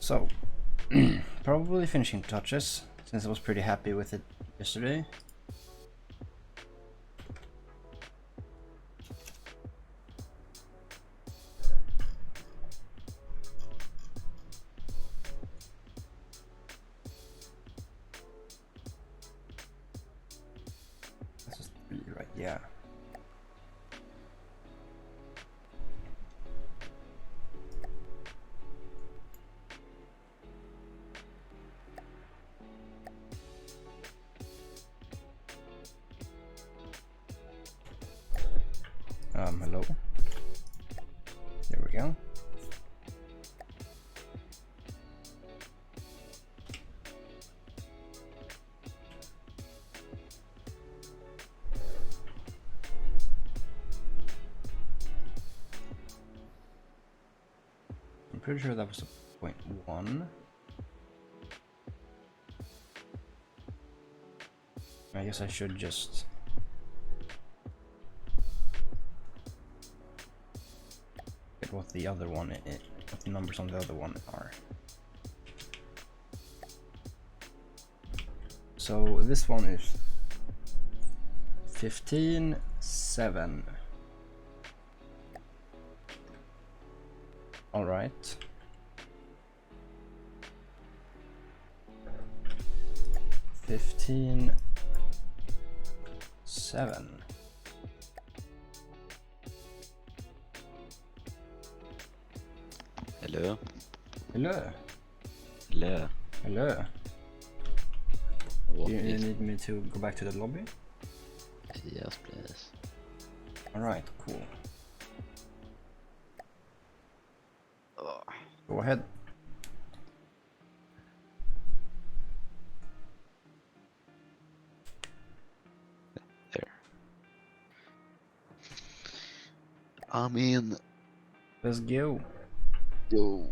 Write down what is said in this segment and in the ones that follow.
So, probably finishing touches, since I was pretty happy with it yesterday. Let's just be right, yeah. Hello. There we go. I'm pretty sure that was a 0.1. I guess I should just get what the other one what the numbers on the other one are. So this one is 15.7. All right. 15.7. Hello. Hello. Hello. Hello. What Do you is... need me to go back to the lobby? Yes, please. Alright, cool. Oh. Go ahead. There. I'm in. Let's go. Yo.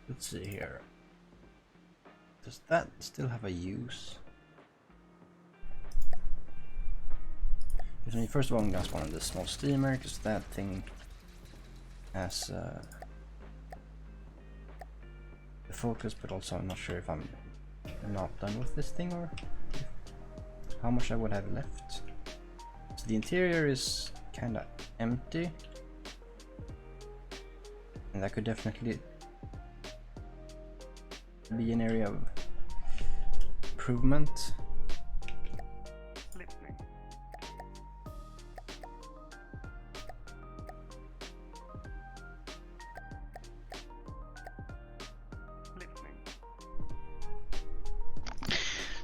Let's see here. Does that still have a use? First of all, I'm gonna spawn the small steamer because that thing has the focus, but also I'm not sure if I'm not done with this thing or how much I would have left. So the interior is kind of empty, and that could definitely be an area of improvement.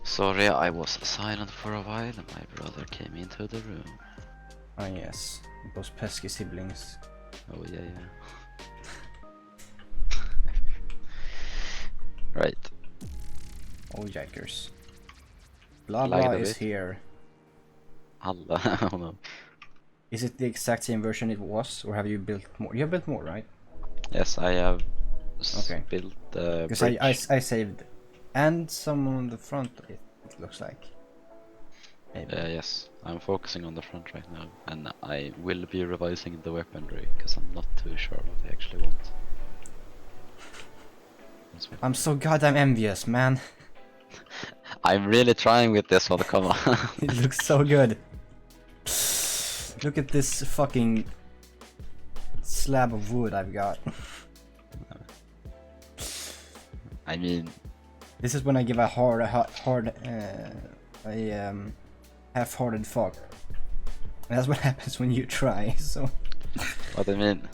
Sorry, I was silent for a while and my brother came into the room. Ah yes, those pesky siblings. Oh yeah, yeah. Right. Oh jackers. Blah Lagged blah a is bit. here. Alla, oh no. Is it the exact same version it was, or have you built more? You have built more, right? Yes, I have Okay. built the Because bridge. I saved, and some on the front. It looks like. Maybe. Yes, I'm focusing on the front right now, and I will be revising the weaponry because I'm not too sure what I actually want. I'm so goddamn envious, man. I'm really trying with this one, come on. It looks so good. Look at this fucking slab of wood I've got. I mean, this is when I give a half-hearted fuck. And that's what happens when you try. So. what I mean,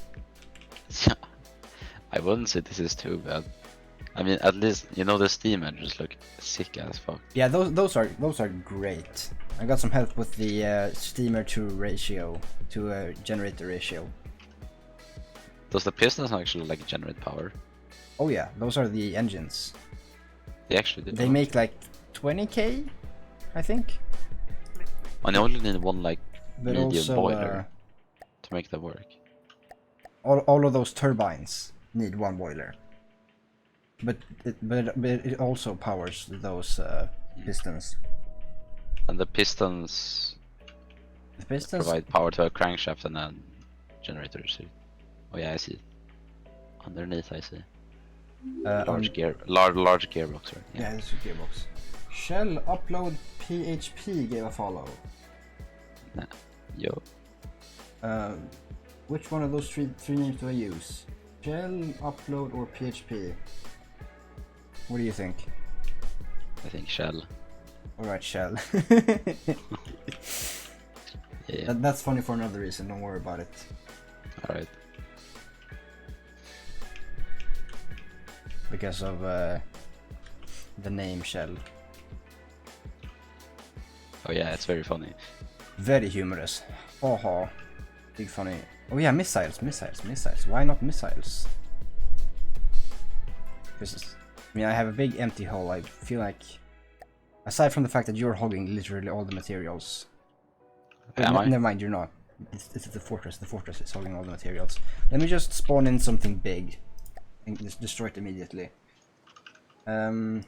I wouldn't say this is too bad. I mean, at least you know the steam engines look sick as fuck. Yeah, those are great. I got some help with the steamer to ratio to generator ratio. Does the pistons actually like generate power? Oh yeah, those are the engines. They actually do. They make like 20k, I think. And you only need one like But medium also, boiler to make that work. all of those turbines need one boiler. But it also powers those pistons. And the pistons The pistons provide power to a crankshaft and a generator. See? Oh yeah, I see. Underneath, I see. Large gearbox. Right? Yeah, it's a gearbox. Shell upload PHP gave a follow. Nah. Yo. Which one of those three names do I use? Shell, upload, or PHP? What do you think? I think shell. Alright, Shell. Yeah. That's funny for another reason, don't worry about it. Alright. Because of the name Shell. Oh yeah, it's very funny. Very humorous. Haha. Big funny. Oh yeah, missiles. Why not missiles? Because, I mean, I have a big empty hull. I feel like, aside from the fact that you're hogging literally all the materials. Am I? Never mind, you're not. It's the fortress. The fortress is hogging all the materials. Let me just spawn in something big and just destroy it immediately. How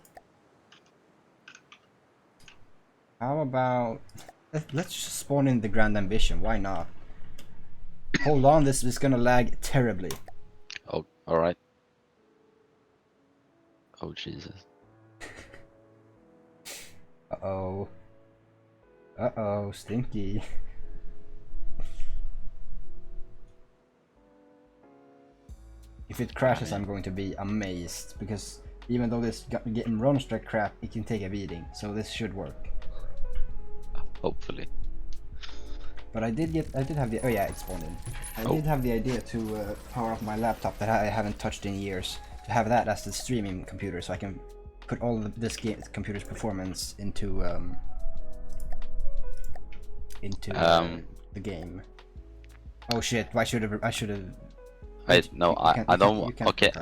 about let's just spawn in the Grand Ambition? Why not? Hold on, this is gonna lag terribly. Oh, alright. Oh Jesus. Uh-oh. Uh-oh, stinky. If it crashes, I'm going to be amazed, because even though this game runs like crap, it can take a beating, so this should work. Hopefully. But I did have the, oh yeah, it spawned in. I did have the idea to power up my laptop that I haven't touched in years, to have that as the streaming computer, so I can put all of this computer's performance into the game. Oh shit! I should have. Wait, no, I don't. Okay,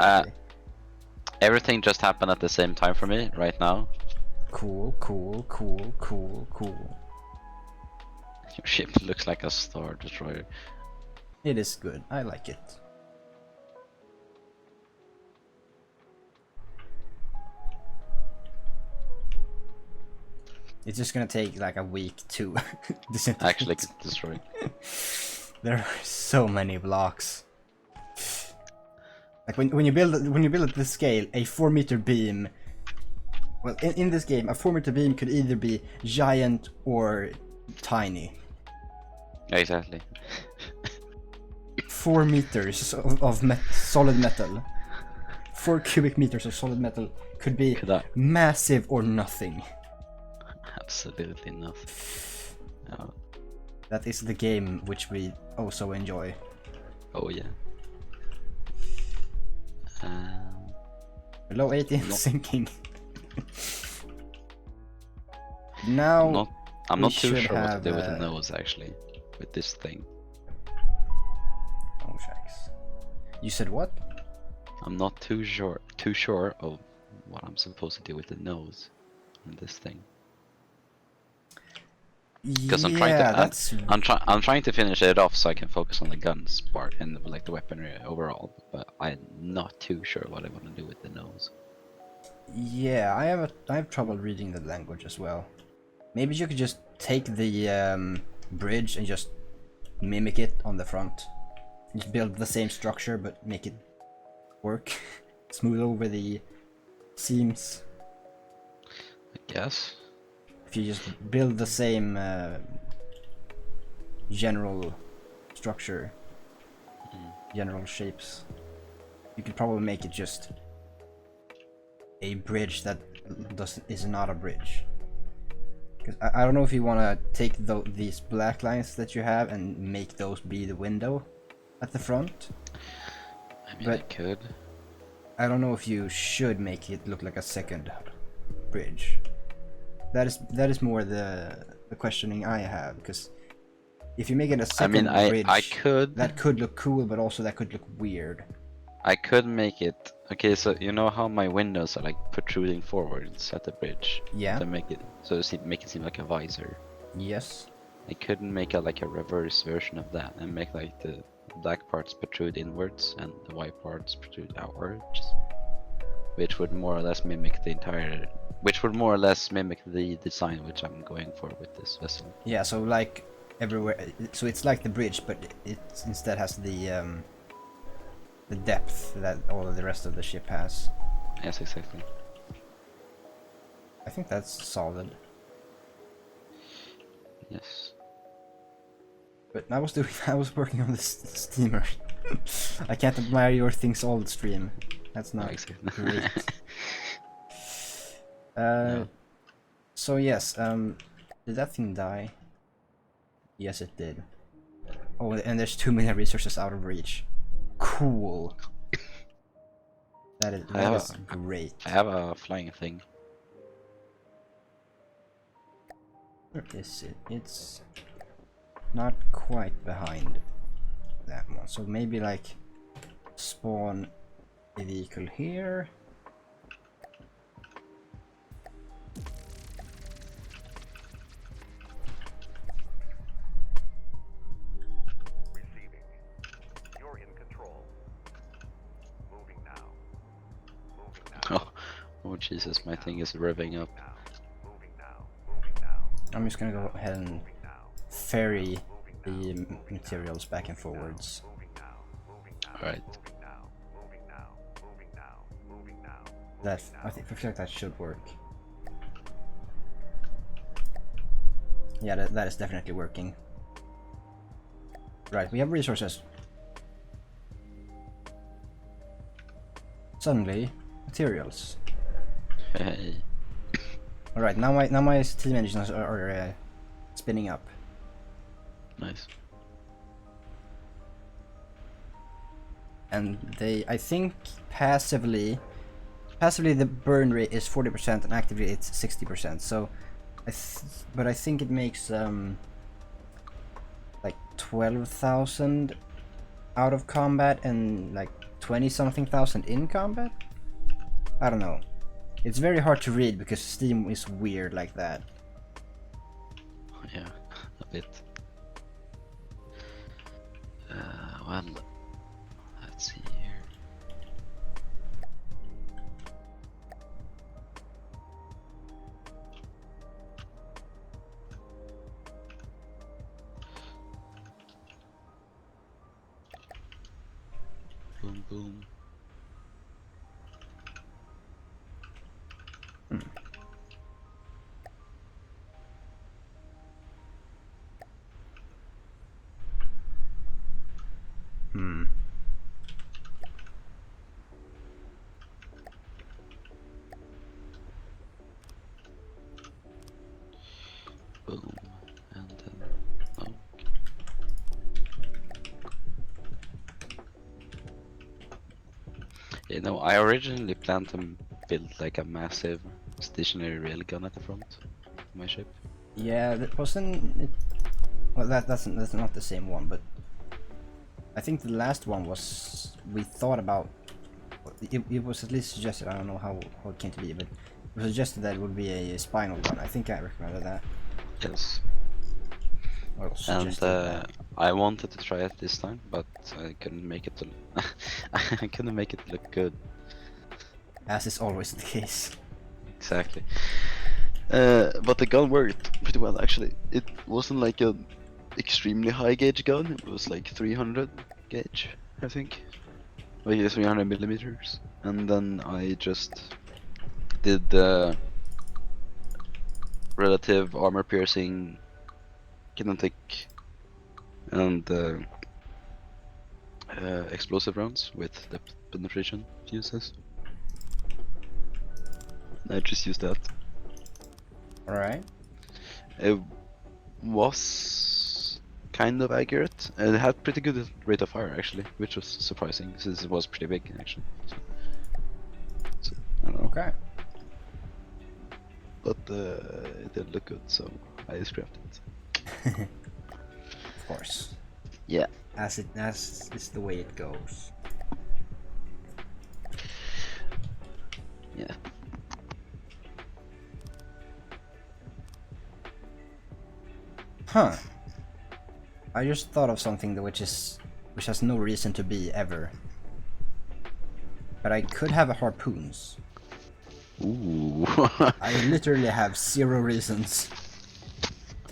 everything just happened at the same time for me right now. Cool. Your ship looks like a Star Destroyer. It is good. I like it. It's just gonna take like a week to disintegrate. Actually destroy. There are so many blocks. Like when you build at this scale, a 4-meter beam. Well, in this game, a 4-meter beam could either be giant or tiny. Exactly. 4 meters of solid metal. 4 cubic meters of solid metal could be massive or nothing. Absolutely nothing. No. That is the game which we also enjoy. Oh yeah. Below 80 and sinking. Now I'm not too sure what to do with the nose actually, with this thing. Oh shucks. You said what? I'm not too sure of what I'm supposed to do with the nose on this thing. Because I'm trying to finish it off so I can focus on the guns part and like the weaponry overall, but I'm not too sure what I want to do with the nose. Yeah, I have trouble reading the language as well. Maybe you could just take the bridge and just mimic it on the front. Just build the same structure but make it work. Smooth over the seams. I guess. If you just build the same general structure, general shapes, you could probably make it just a bridge that is not a bridge. Because I don't know if you want to take these black lines that you have and make those be the window at the front. I mean, I could. I don't know if you should make it look like a second bridge. That is more the questioning I have, because if you make it a second bridge, I could. That could look cool, but also that could look weird. I could make it. Okay, so you know how my windows are like protruding forwards at the bridge. Yeah. To make it make it seem like a visor. Yes. I could make a reverse version of that and make like the black parts protrude inwards and the white parts protrude outwards, which would more or less mimic the design which I'm going for with this vessel. Yeah. So like everywhere, so it's like the bridge, but it instead has the depth that all of the rest of the ship has. Yes, exactly. I think that's solid. Yes. But I was working on this steamer. I can't admire your things all the stream. That's not exactly. great. No. So yes, did that thing die? Yes, it did. Oh, and there's 2 million resources out of reach. Cool. That is great. I have a flying thing. Where is it? It's not quite behind that one. So maybe like spawn a vehicle here. Receiving. You're in control. Moving now. Moving now. Oh Jesus, my thing is revving up. Moving now. Moving now. I'm just gonna go ahead and ferry the materials back and forwards. Alright. That I feel like that should work. Yeah, that is definitely working. Right, we have resources. Suddenly, materials. Hey. All right, now my steam engines are spinning up. Nice. And I think passively the burn rate is 40% and actively it's 60%. So, but I think it makes like 12,000 out of combat and like 20-something thousand in combat. I don't know. It's very hard to read because Steam is weird like that. Yeah, a bit. Well, let's see here. Boom, boom. Boom, and then oh. You know, I originally planned to build like a massive stationary railgun at the front of my ship. Yeah, that wasn't it. Well, that's not the same one, but I think the last one was we thought about. It was at least suggested. I don't know how it came to be, but it was suggested that it would be a spinal gun. I think I recommended that. Yes. Or And that. I wanted to try it this time, but I couldn't make it. I couldn't make it look good. As is always the case. Exactly. But the gun worked pretty well actually. It wasn't like an extremely high gauge gun. It was like 300 gauge, I think. Like 300 millimeters. And then I just did the relative armor piercing kinetic and explosive rounds with the penetration fuses. I just used that. Alright. It was kind of accurate. It had pretty good rate of fire actually, which was surprising since it was pretty big actually. So. I don't know. Okay. But it didn't look good, so I scrapped it. Of course. Yeah. As is the way it goes. Yeah. Huh. I just thought of something which has no reason to be ever. But I could have a harpoons. Ooh. I literally have 0 reasons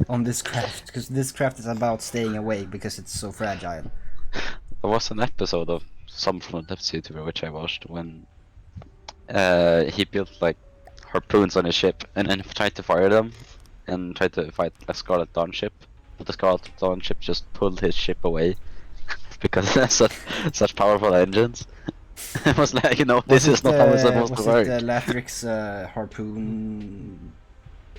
on this craft, because this craft is about staying awake because it's so fragile. There was an episode of some from a YouTuber which I watched when he built like harpoons on his ship and then tried to fire them and tried to fight a Scarlet Dawn ship, but the Scarlet Dawn ship just pulled his ship away because it has such powerful engines. It was like, you know, this is not how it's supposed to work. Was it the Lathrix harpoon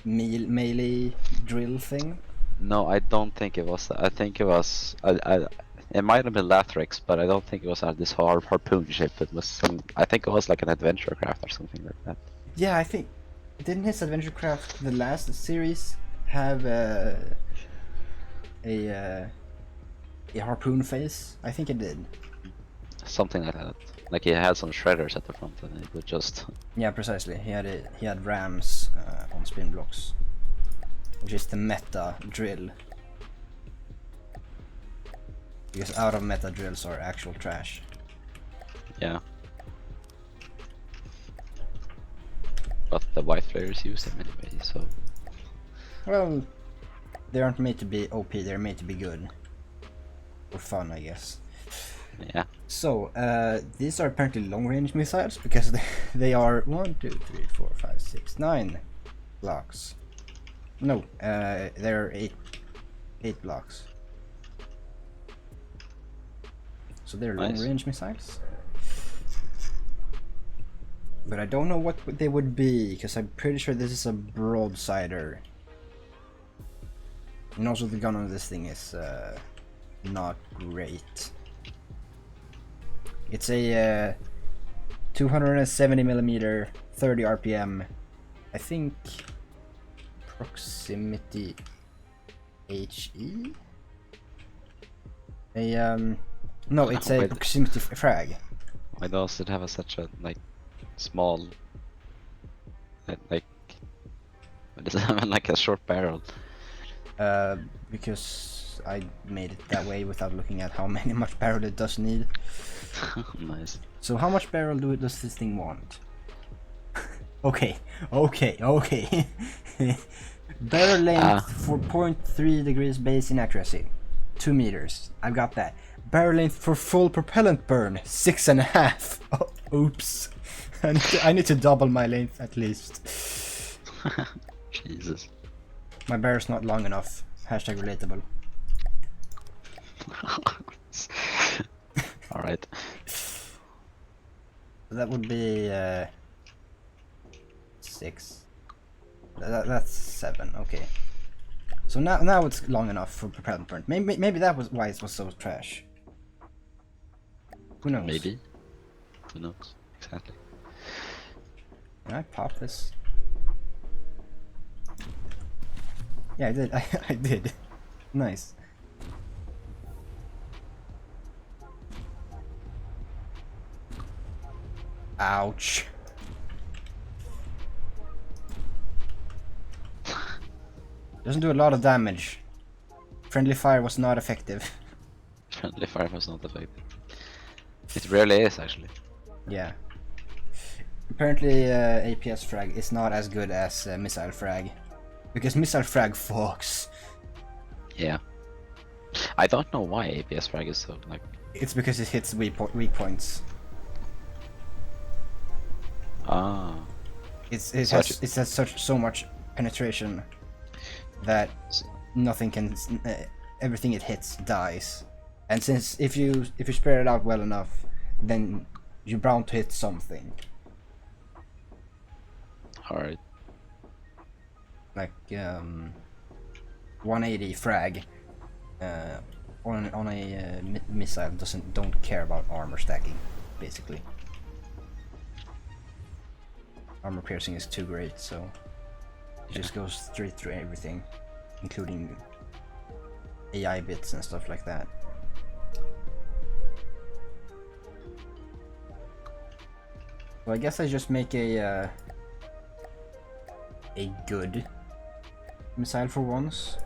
melee drill thing? No, I don't think it was that. I think it was. It might have been Lathrix, but I don't think it was this harpoon ship. It was some. I think it was like an adventure craft or something like that. Yeah, I think didn't his adventure craft the last series have a harpoon face? I think it did. Something like that. Like he had some shredders at the front, and it would just. Yeah, precisely. He had rams on spin blocks, which is the meta drill. Because out of meta drills are actual trash. Yeah. But the white players use them anyway, so. Well, they aren't made to be OP. They're made to be good. For fun, I guess. Yeah. So, these are apparently long-range missiles because they are 1, 2, 3, 4, 5, 6, 9 blocks. No, they're 8 blocks. So they're Nice. long-range missiles. But I don't know what they would be because I'm pretty sure this is a broadsider. And also the gun on this thing is not great. It's a 270mm, 30 RPM. I think proximity HE. No, it's a Wait. proximity frag. Why does it have such a like small, like, what does it have like a short barrel? Because I made it that way without looking at how much barrel it does need. Nice. So how much barrel does this thing want? okay. Barrel length for 0.3 degrees base inaccuracy. 2 meters. I've got that. Barrel length for full propellant burn. 6.5. Oh, oops. I need to double my length at least. Jesus. My barrel's not long enough. Hashtag relatable. Alright. That would be 6. That's 7. Okay. So now it's long enough for propellant burn. Maybe that was why it was so trash. Who knows? Maybe. Who knows? Exactly. Can I pop this? Yeah, I did. I did. Nice. Ouch. Doesn't do a lot of damage. Friendly fire was not effective. Friendly fire was not effective. It rarely is, actually. Yeah. Apparently APS frag is not as good as missile frag. Because missile frag fucks. Yeah. I don't know why APS frag is so, like... It's because it hits weak points. Ah. It has so much penetration that nothing can, everything it hits dies. And since if you spread it out well enough, then you're bound to hit something. Alright. Like 180 frag on a missile don't care about armor stacking, basically. armor piercing is too great, so it just goes straight through everything, including AI bits and stuff like that. So I guess I just make a good missile for once.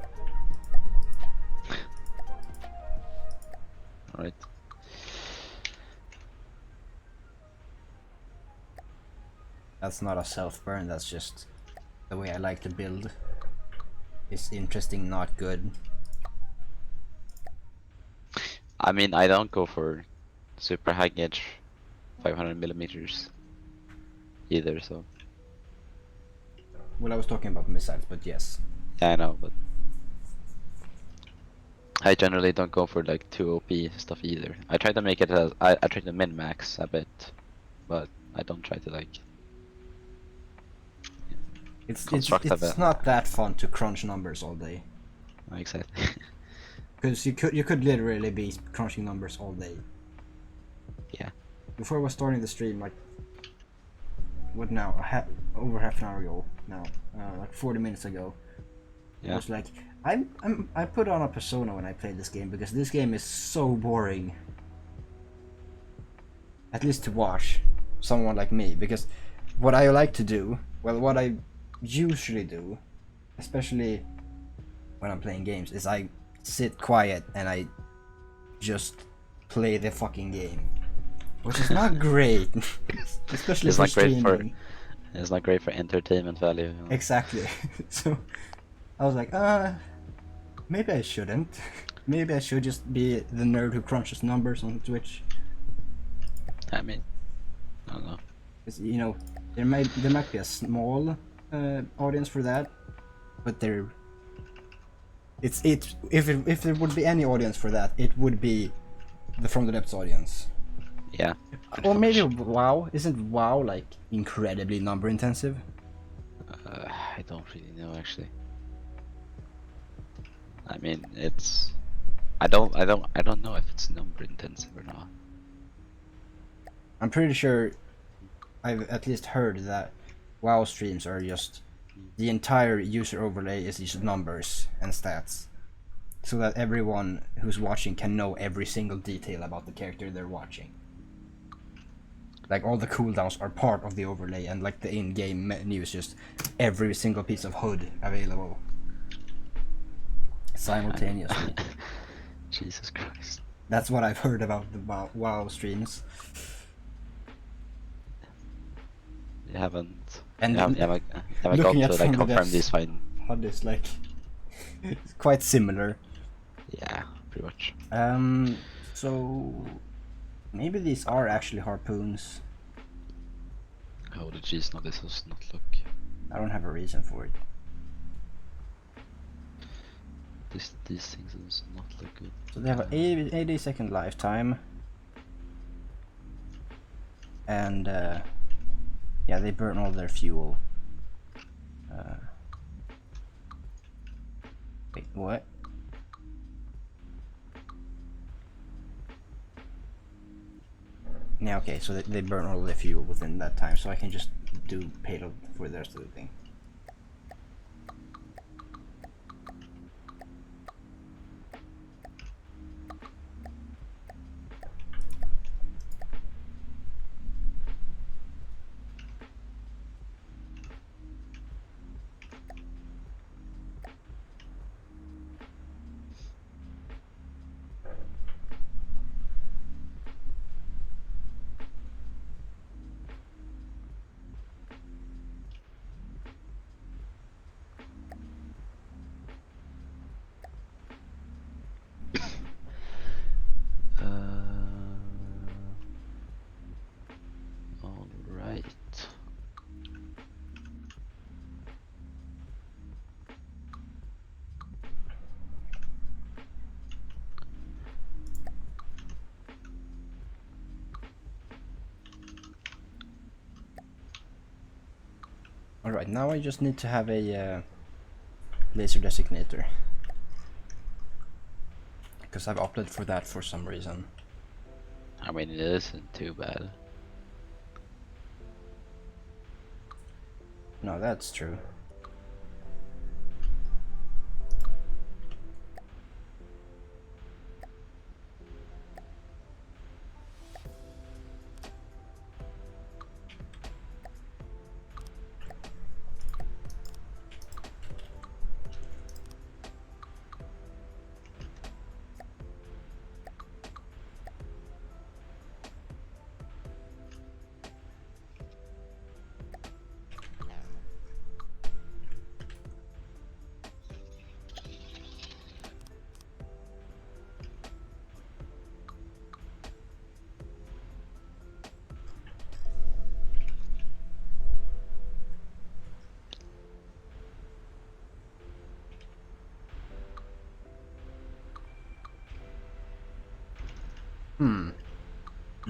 Alright. That's not a self-burn, that's just the way I like to build. It's interesting, not good. I mean, I don't go for super high gauge 500 millimeters either, so Well, I was talking about missiles, but yes. yeah, I know, but I generally don't go for like too OP stuff either. I try to make it as I try to min max a bit, but I don't try to like It's not that fun to crunch numbers all day. exactly. Because you could literally be crunching numbers all day. Yeah. Before I was starting the stream, like what now? Over half an hour ago now, like 40 minutes ago. I Yeah. was like, I put on a persona when I played this game because this game is so boring. At least to watch someone like me, because what I like to do, well, what I usually do, especially when I'm playing games, is I sit quiet and I just play the fucking game, which is not great, especially It's for not great for streaming. it's not great for entertainment value. You know? Exactly. So I was like, maybe I shouldn't. Maybe I should just be the nerd who crunches numbers on Twitch. I mean, I don't know. 'Cause, you know, there might be a small audience for that, but if there would be any audience for that, it would be the From the Depths audience. Yeah. Or maybe WoW. Isn't WoW like incredibly number intensive? I don't really know actually. I mean, it's I don't know if it's number intensive or not. I'm pretty sure I've at least heard that WoW streams are just the entire user overlay is just numbers and stats, so that everyone who's watching can know every single detail about the character they're watching. Like all the cooldowns are part of the overlay, and like the in-game menu is just every single piece of HUD available simultaneously. Jesus Christ. That's what I've heard about the WoW streams. You haven't And you haven't got looking to at like From the confirm Depths these fine. HUD is like it's quite similar. Yeah, pretty much. So maybe these are actually harpoons. Oh, the jeez, no, this does not look. I don't have a reason for it. These things does not look good. So they have an 80-second lifetime, and yeah, they burn all their fuel. Wait, what? Yeah, okay, so they burn all their fuel within that time, so I can just do payload for the rest of the thing. All right. Alright, now I just need to have a laser designator, because I've opted for that for some reason. I mean, it isn't too bad. No, that's true.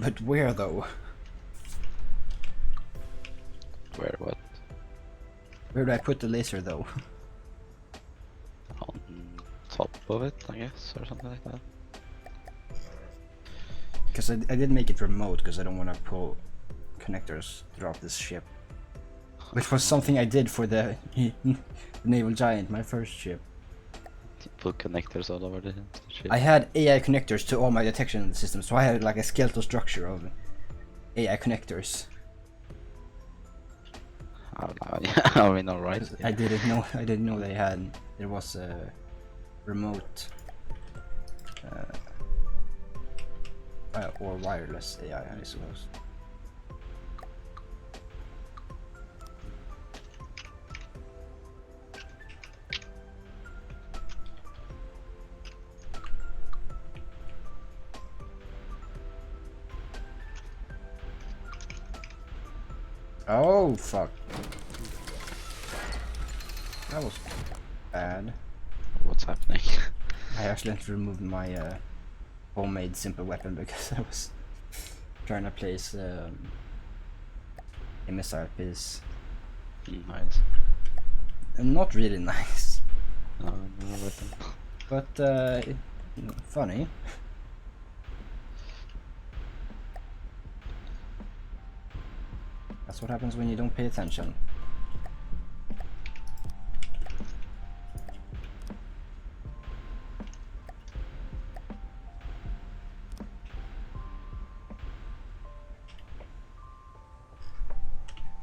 But where though? Where what? Where do I put the laser though? On top of it, I guess, or something like that. Because I did make it remote because I don't want to pull connectors throughout this ship. Which was something I did for the Naval Giant, my first ship. Put connectors all over the ship. I had AI connectors to all my detection systems, so I had like a skeletal structure of AI connectors. I mean, alright. I didn't know there was a remote or wireless AI, I suppose. Oh fuck. That was bad. What's happening? I accidentally removed my homemade simple weapon because I was trying to place a missile piece. Nice. And not really nice, No, no weapon. but funny. That's what happens when you don't pay attention.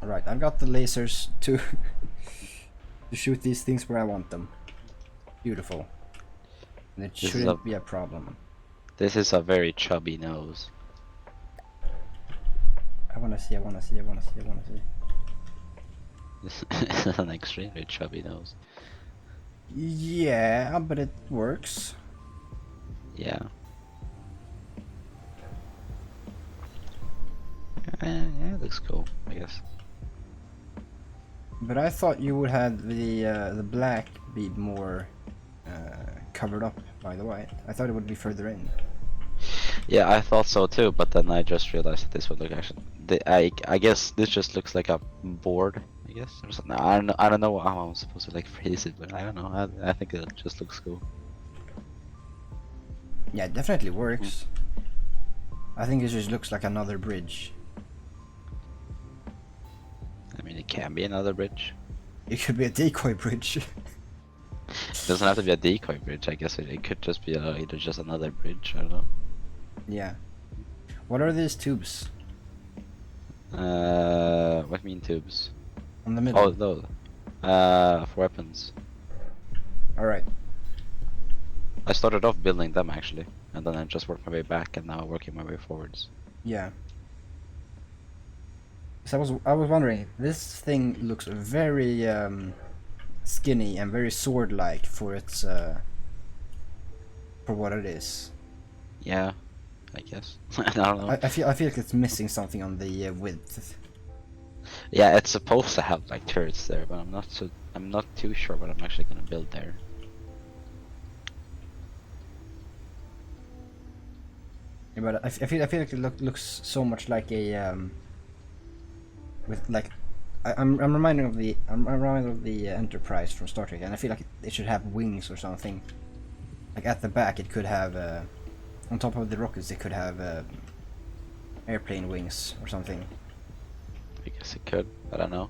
Alright, I've got the lasers to to shoot these things where I want them. Beautiful. And it shouldn't be a problem. This is a very chubby nose. I wanna see. This is an extremely chubby nose. Yeah, but it works. Yeah. Yeah, it looks cool, I guess. But I thought you would have the black be more covered up by the white. I thought it would be further in. Yeah, I thought so too, but then I just realized that this would look actually. I guess this just looks like a board. I guess or something. I don't know how I'm supposed to like phrase it, but I don't know. I think it just looks cool. Yeah, it definitely works. I think it just looks like another bridge. I mean, it can be another bridge. It could be a decoy bridge. It doesn't have to be a decoy bridge. I guess it could just be either just another bridge. I don't know. Yeah. What are these tubes? What do you mean tubes? On the middle. Oh, those. For weapons. Alright. I started off building them actually, and then I just worked my way back, and now I'm working my way forwards. Yeah. So I was wondering, this thing looks very skinny and very sword-like for its for what it is. Yeah, I guess. I don't know. I feel like it's missing something on the width. Yeah, it's supposed to have like turrets there, but I'm not too sure what I'm actually gonna build there. Yeah, but I feel like it looks so much like a with like I'm reminded of the Enterprise from Star Trek, and I feel like it should have wings or something. Like at the back, it could have on top of the rockets, it could have airplane wings or something. I guess it could. I don't know.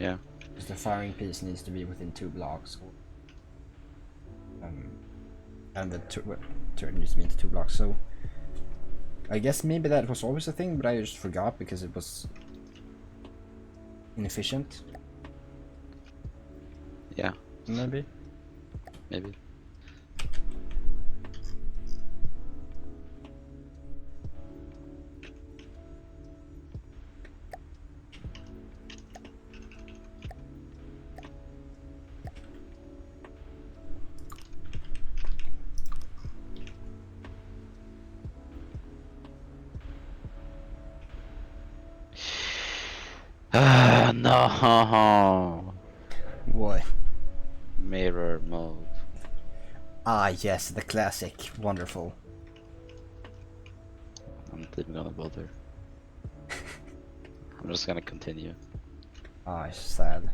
Yeah. Because the firing piece needs to be within 2 blocks. And the turret needs to be into 2 blocks. So I guess maybe that was always a thing, but I just forgot because it was inefficient. Yeah. Maybe. Maybe. Ah, no. What? Mirror mode. Ah, yes, the classic. Wonderful. I'm not even gonna bother. I'm just gonna continue. Ah, it's sad.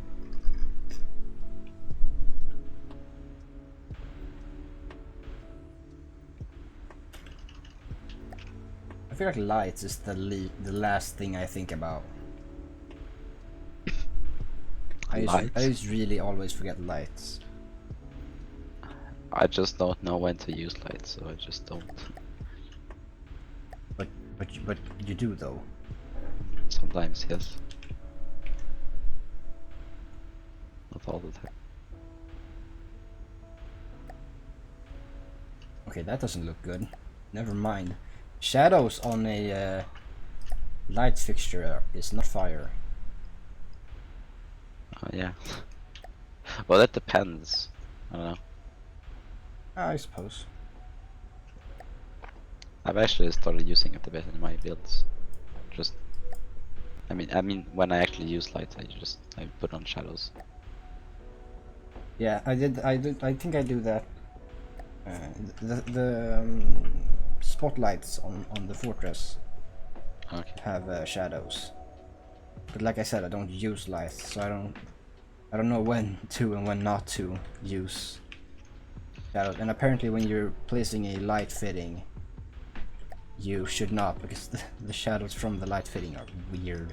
I feel like lights is the last thing I think about. I Lights? just really always forget lights. I just don't know when to use lights, so I just don't. But you do though. Sometimes, yes. Not all the time. Okay, that doesn't look good. Never mind. Shadows on a light fixture is not fire. Yeah. Well, that depends. I don't know. I suppose. I've actually started using it a bit in my builds. Just, I mean, when I actually use lights, I put on shadows. Yeah, I think I do that. The spotlights on the fortress Okay. have shadows, but like I said, I don't use lights, so I don't know when to and when not to use shadows. And apparently, when you're placing a light fitting, you should not, because the shadows from the light fitting are weird.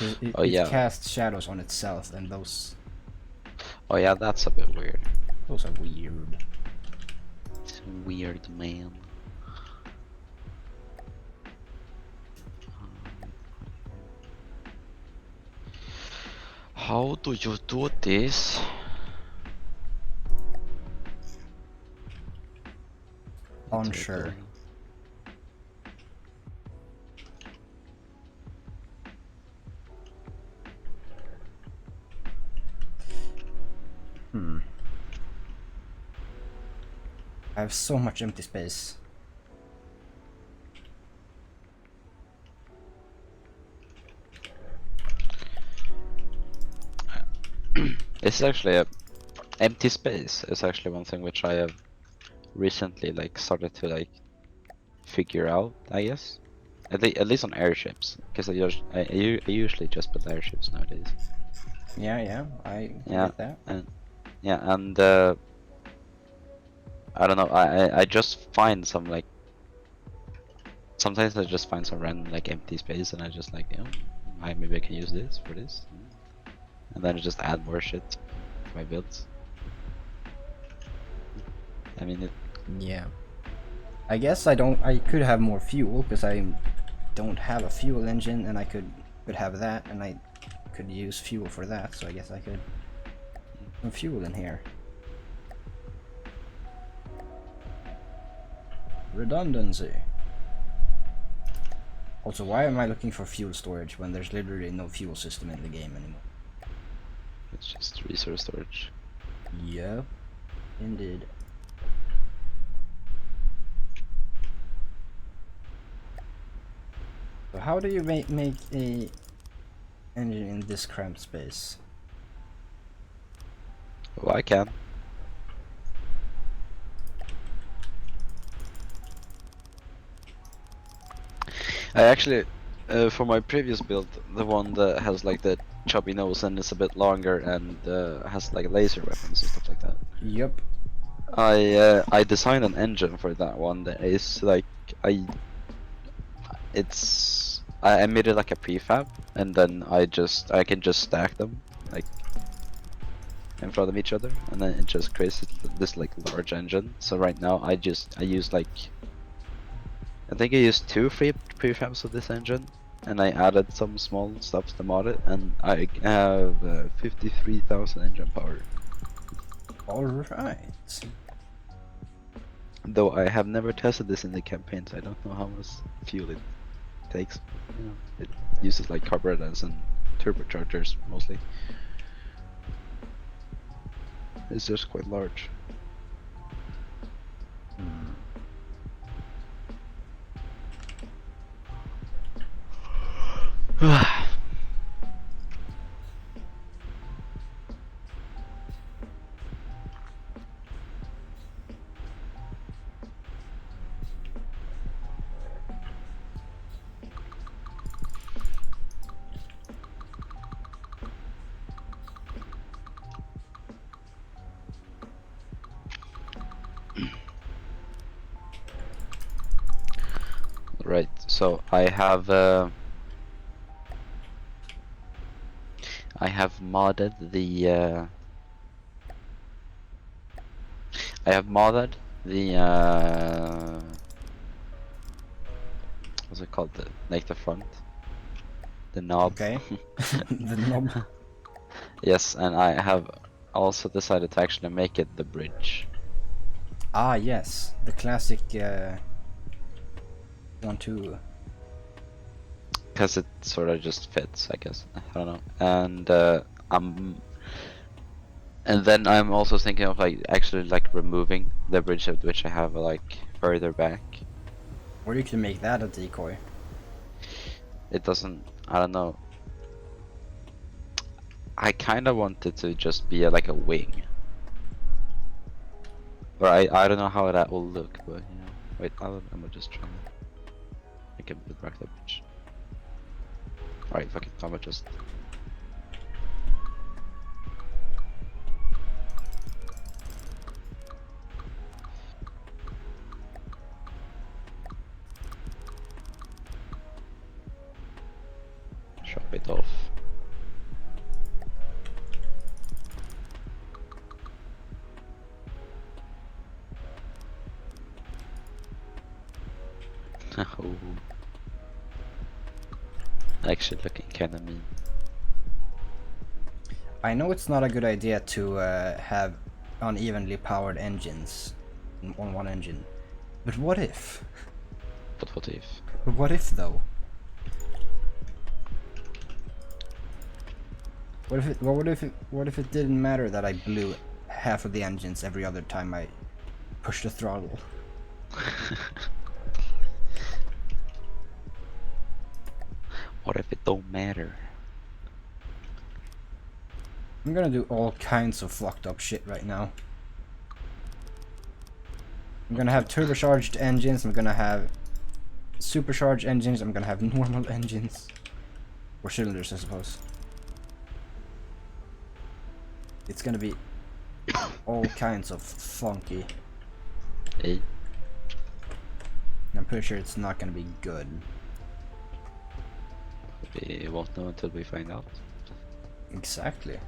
Because Oh it yeah. casts shadows on itself, and those Oh yeah, that's a bit weird. are weird. It's weird, man. How do you do this? Unsure. I have so much empty space. It's actually a empty space. Is actually one thing which I have recently like started to like figure out, I guess. At least on airships, because I usually just build airships nowadays. Yeah, I Yeah, get that. and yeah, and I don't know. I just find some like sometimes I just find some random like empty space, and I just like maybe I can use this for this, and then I just add more shit to my builds. I mean, Yeah. I guess I could have more fuel because I don't have a fuel engine, and I could have that, and I could use fuel for that. So I guess I could put some fuel in here. Redundancy. Also, why am I looking for fuel storage when there's literally no fuel system in the game anymore? it's just resource storage. Yep, indeed. So how do you make a engine in this cramped space? Well, I can. I actually, for my previous build, the one that has like the chubby nose and is a bit longer and has like laser weapons and stuff like that. Yep. I designed an engine for that one that is like it's I made it like a prefab, and then I can just stack them like in front of each other, and then it just creates this like large engine. So right now I use like, I think I used 2 free prefabs of this engine, and I added some small stuff to mod it, and I have 53,000 engine power. Alright. Though I have never tested this in the campaign, so I don't know how much fuel it takes. You know, it uses like carburetors and turbochargers mostly. It's just quite large. Hmm. Right, so I have modded the what's it called, the front, the knob. Okay. The knob. Yes, and I have also decided to actually make it the bridge. Ah, yes. The classic 1-2. Because it sort of just fits, I guess. I don't know. And then I'm also thinking of like actually like removing the bridge of which I have like further back. Or you can make that a decoy. It doesn't, I don't know. I kind of want it to just be like a wing. Or I don't know how that will look, but you know. Wait, I'm gonna just try. I can put back the bridge. Alright, fuck it, I'm gonna just. Chop it off. Oh. Actually looking kinda mean. I know it's not a good idea to have unevenly powered engines on one engine, but what if? But what if? But what if though? What if it didn't matter that I blew half of the engines every other time I pushed the throttle? What if it don't matter? I'm gonna do all kinds of fucked up shit right now. I'm gonna have turbocharged engines, I'm gonna have supercharged engines, I'm gonna have normal engines. Or cylinders, I suppose. It's gonna be all kinds of funky. Hey, I'm pretty sure it's not gonna be good. we won't know until we find out. Exactly.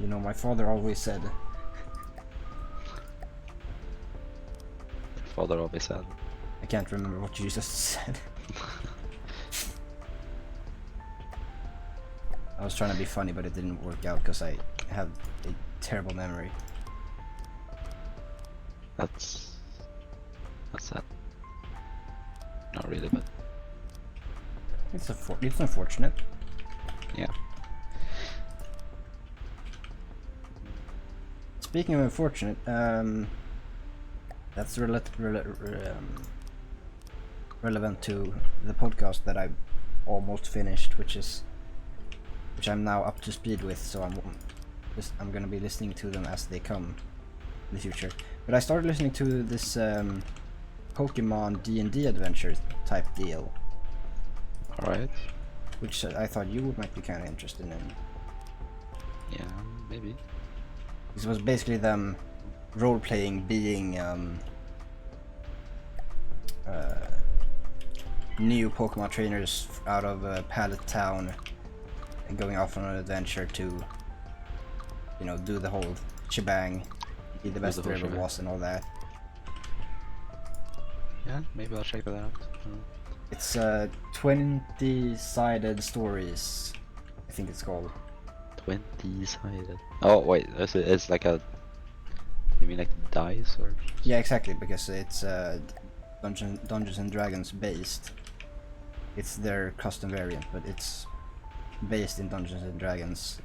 You know, my father always said, Father always said. I can't remember what you just said. I was trying to be funny, but it didn't work out because I have a terrible memory. That's sad. Not really, but It's unfortunate. yeah. Speaking of unfortunate, that's relevant to the podcast that I almost finished, which I'm now up to speed with. So I'm gonna be listening to them as they come in the future. But I started listening to this Pokemon D&D adventure type deal, Alright. which I thought you might be kind of interested in. Yeah, maybe. This was basically them role-playing being new Pokemon trainers out of Pallet Town and going off on an adventure to, you know, do the whole shebang, be the best the there whole ever shebang. was and all that. Yeah, maybe I'll check that out. It's 20-sided stories, I think it's called. 20-sided. Oh wait, it's like a. You mean like dice or? Yeah, exactly, because it's Dungeons and Dragons based. It's their custom variant, but it's based in Dungeons and Dragons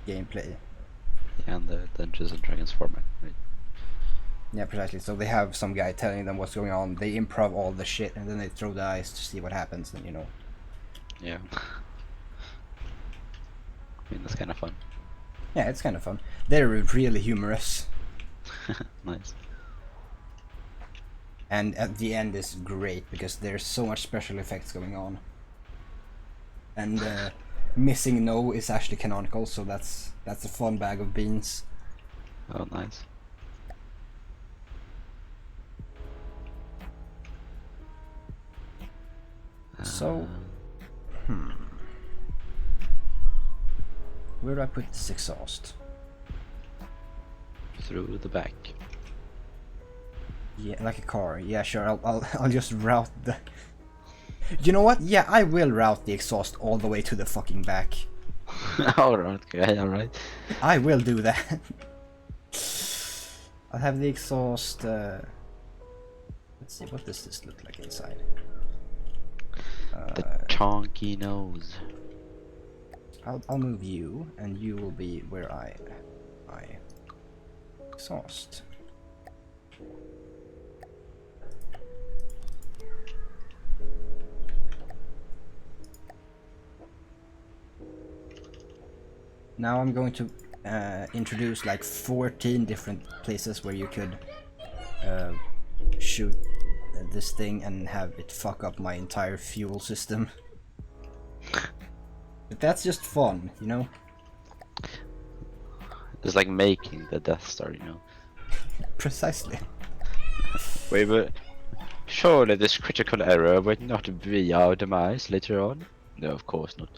gameplay. Yeah, and the Dungeons and Dragons format, right? Yeah, precisely. So they have some guy telling them what's going on. They improv all the shit, and then they throw the dice to see what happens. And you know. Yeah. I mean that's kind of fun. Yeah, it's kind of fun. They're really humorous, Nice. and at the end is great because there's so much special effects going on. And missing no is actually canonical, so that's a fun bag of beans. Oh, nice. So, where do I put this exhaust? Through the back. Yeah, like a car. Yeah, sure. I'll just route the. You know what? Yeah, I will route the exhaust all the way to the fucking back. Alright, okay, alright. I will do that. I'll have the exhaust. Let's see, what does this look like inside? The chonky nose. I'll move you, and you will be where I exhaust. Now I'm going to introduce like 14 different places where you could shoot this thing and have it fuck up my entire fuel system. But that's just fun, you know? It's like making the Death Star, you know. Precisely. Wait, but surely this critical error would not be our demise later on? No, of course not.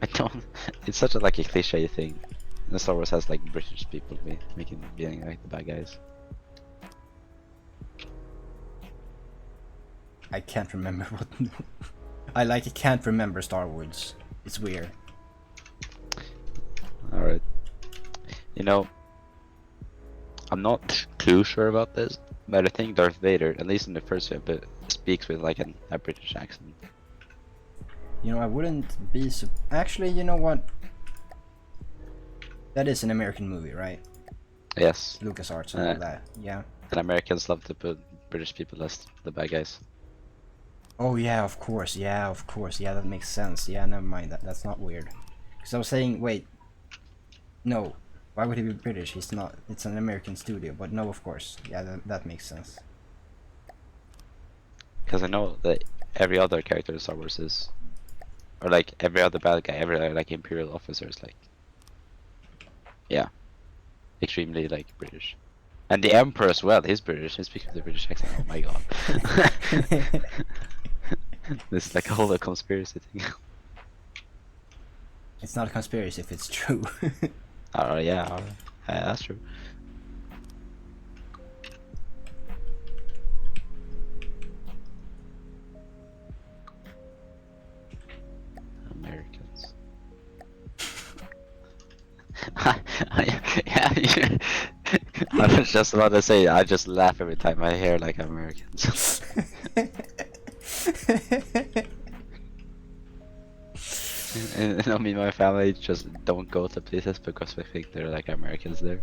I don't. It's such a like a cliche thing. And Star Wars has like British people being like the bad guys. I can't remember what. I can't remember Star Wars. It's weird. Alright. You know, I'm not too sure about this, but I think Darth Vader, at least in the first film, speaks with like a British accent. You know, I wouldn't be actually, you know what? That is an American movie, right? Yes. LucasArts and all that. Yeah. And Americans love to put British people as the bad guys. Oh yeah, of course. Yeah, of course. Yeah, that makes sense. Yeah, never mind. That's not weird. Because I was saying, wait. No. Why would he be British? He's not. It's an American studio. But no, of course. Yeah, that makes sense. Because I know that every other character in Star Wars is, or like every other bad guy, every like Imperial officer is like, yeah, extremely like British. And the Emperor as well, he's British. He speaks with the British accent. Oh my god. This is like a whole conspiracy thing. It's not a conspiracy if it's true. Oh yeah, that's true. Americans. Yeah, I was just about to say, I just laugh every time I hear like Americans. And I mean, my family just don't go to places because we think they're like Americans there.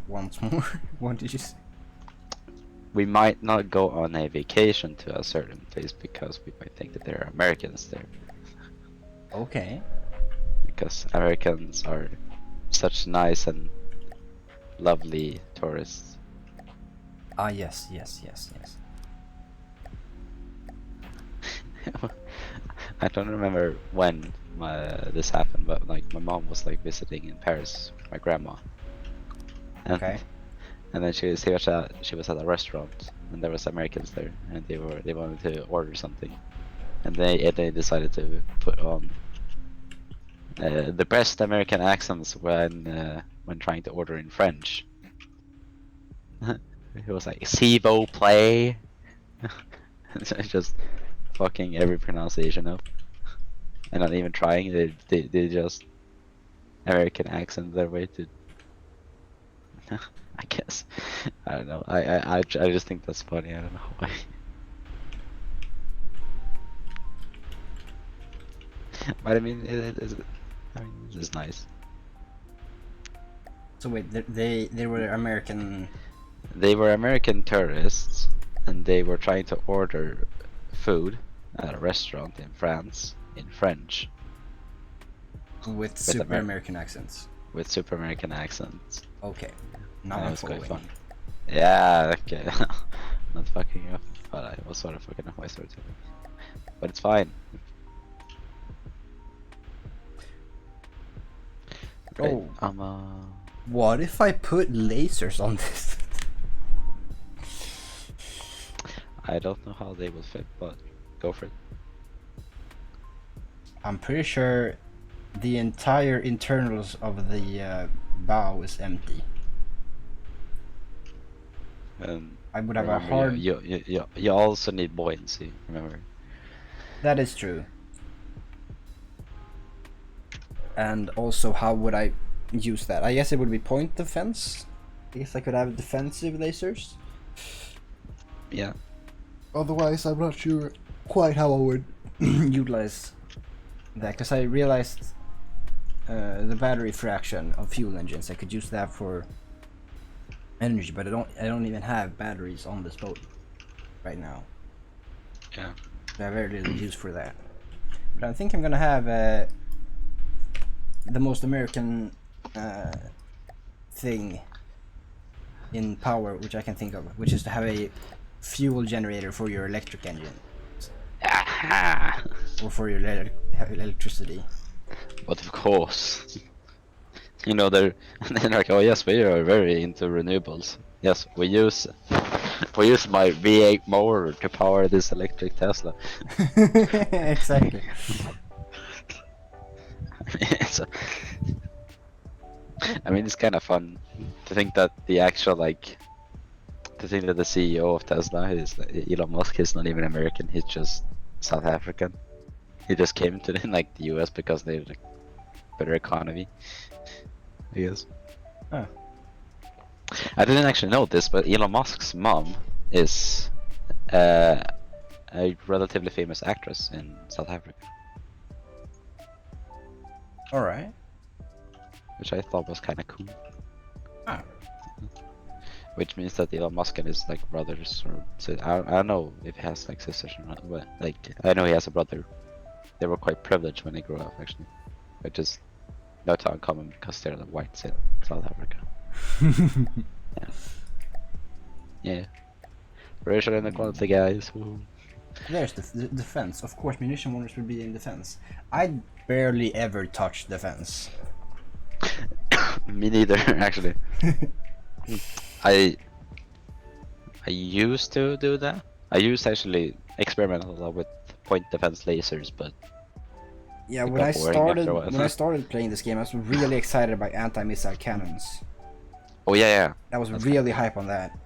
Once more. What did you say? We might not go on a vacation to a certain place because we might think that there are Americans there. Okay. Because Americans are such nice and lovely tourists. Ah, yes, yes, yes, yes. I don't remember when this happened, but like my mom was like visiting in Paris with my grandma, And, Okay. and then she was at a restaurant, and there was Americans there, and they wanted to order something, and they decided to put on the best American accents when trying to order in French. It was like "Sivo play," it's just fucking every pronunciation up, and not even trying. They just American accent their way to. I guess I don't know. I just think that's funny. I don't know why. But I mean, it's nice. So wait, they were American. They were American tourists, and they were trying to order food at a restaurant in France in French With with super American accents. with super American accents. Okay. Now And it I'm was quite following. fun. Yeah, okay. Not fucking up, but I was sort of fucking up my storytelling. But it's fine. Right. Oh. What if I put lasers on this? I don't know how they will fit, but go for it. I'm pretty sure the entire internals of the bow is empty. I would have a Remember, hard. you also need buoyancy. Remember. That is true. And also, how would I use that? I guess it would be point defense. I guess I could have defensive lasers. Yeah. Otherwise, I'm not sure quite how I would utilize that, because I realized the battery fraction of fuel engines. I could use that for energy, but I don't even have batteries on this boat right now. Yeah. I have very little use for that. But I think I'm gonna have the most American thing in power which I can think of, which is to have a fuel generator for your electric engine. Aha! Or for your electricity. But of course, they're like, oh yes, we are very into renewables. Yes, we use my V8 motor to power this electric Tesla. Exactly. It's a- I mean, it's kind of fun to think that the CEO of Tesla is Elon Musk is not even American. He's just South African. He just came to the US because they have better economy, I guess. Oh. I didn't actually know this, but Elon Musk's mom is a relatively famous actress in South Africa, Alright. which I thought was kind of cool. Ah. Which means that Elon Musk and his brothers, or I don't know if he has sisters or not, but I know he has a brother. They were quite privileged when they grew up, actually, which is not uncommon because they're the whites in South Africa. Yeah. Yeah. Racial inequality, guys. Woo. There's the defense. Of course, munition warners will be in defense. I barely ever touch defense. Me neither, actually. I used to do that. I used to actually experiment a lot with point defense lasers, but Yeah, it when got I boring after started a while. when I started playing this game, I was really excited about anti-missile cannons. Oh yeah. I was That's really hype on that.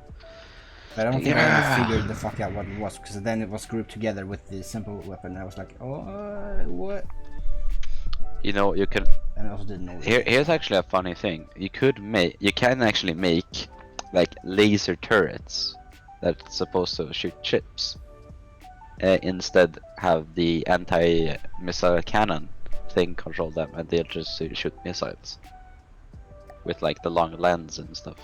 But I don't think I Yeah. ever figured the fuck out what it was, because then it was grouped together with the simple weapon. I was like, oh, what? You can. And I also didn't know. Here's actually a funny thing. You can actually make laser turrets that's supposed to shoot chips. Instead, have the anti-missile cannon thing control them, and they'll just shoot missiles with the long lens and stuff,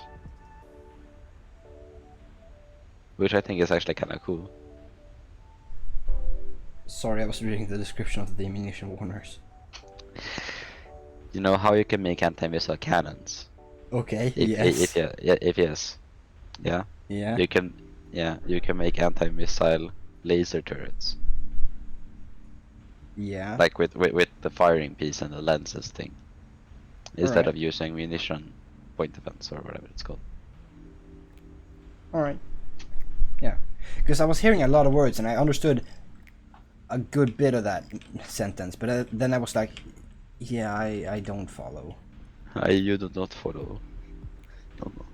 which I think is actually kind of cool. Sorry, I was reading the description of the munition warners. You know how you can make anti-missile cannons? Okay. If yes, Yeah. you can make anti-missile laser turrets. Yeah. With the firing piece and the lenses thing, instead Alright. of using munition point defense or whatever it's called. Alright. Yeah. Because I was hearing a lot of words and I understood a good bit of that sentence, but then I was like, yeah, I don't follow. You do not follow. No, no.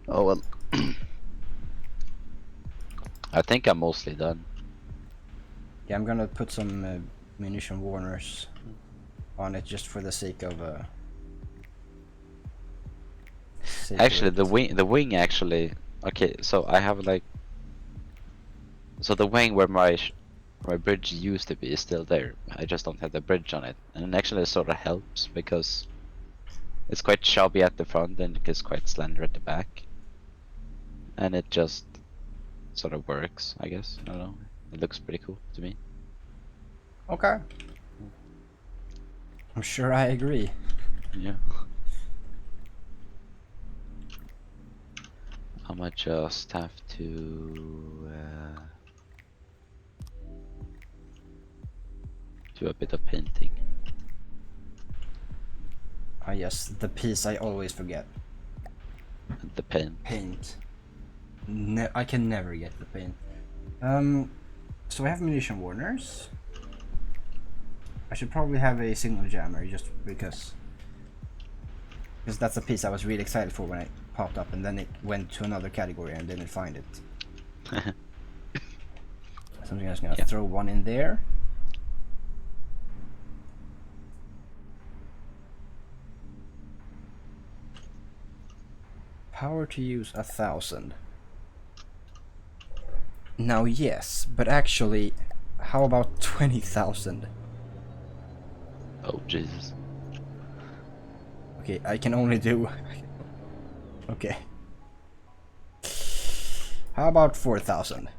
Oh well. I think I'm mostly done. Yeah, I'm gonna put some munition warners on it just for the sake of Actually, the wing actually. Okay, so I have like. So the wing where my bridge used to be is still there. I just don't have the bridge on it, and actually it sort of helps because it's quite chubby at the front and it's quite slender at the back, and it just sort of works. I guess I don't know. It looks pretty cool to me. Okay. I'm sure I agree. Yeah. I might just have to do a bit of painting. Ah yes, the piece I always forget. The paint. Paint. I can never get the paint. So I have munition warners. I should probably have a signal jammer just because that's a piece I was really excited for when it popped up, and then it went to another category and didn't find it. So I'm just gonna throw one in there. Power to use 1,000. Now yes, but actually, how about 20,000? Oh Jesus. Okay, I can only do... Okay. How about 4,000?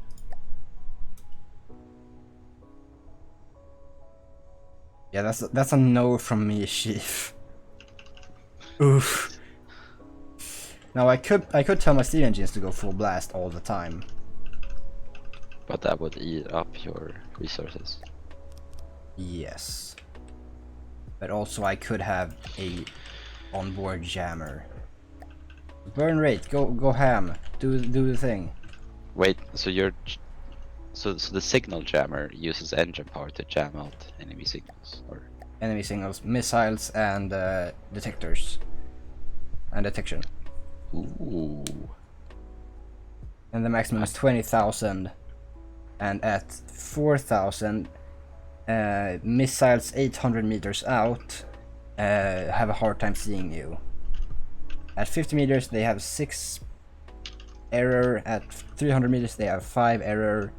Yeah, that's a no from me, Chief. Oof. Now I could tell my steam engines to go full blast all the time. But that would eat up your resources. Yes. But also I could have a onboard jammer. Burn rate, go ham. Do the thing. Wait, so so the signal jammer uses engine power to jam out enemy signals, or Enemy signals, missiles, and detectors. And detection. ooh. And the maximum is 20,000. And at 4,000, missiles 800 meters out have a hard time seeing you. At 50 meters, they have 6 error. At 300 meters, they have 5 error.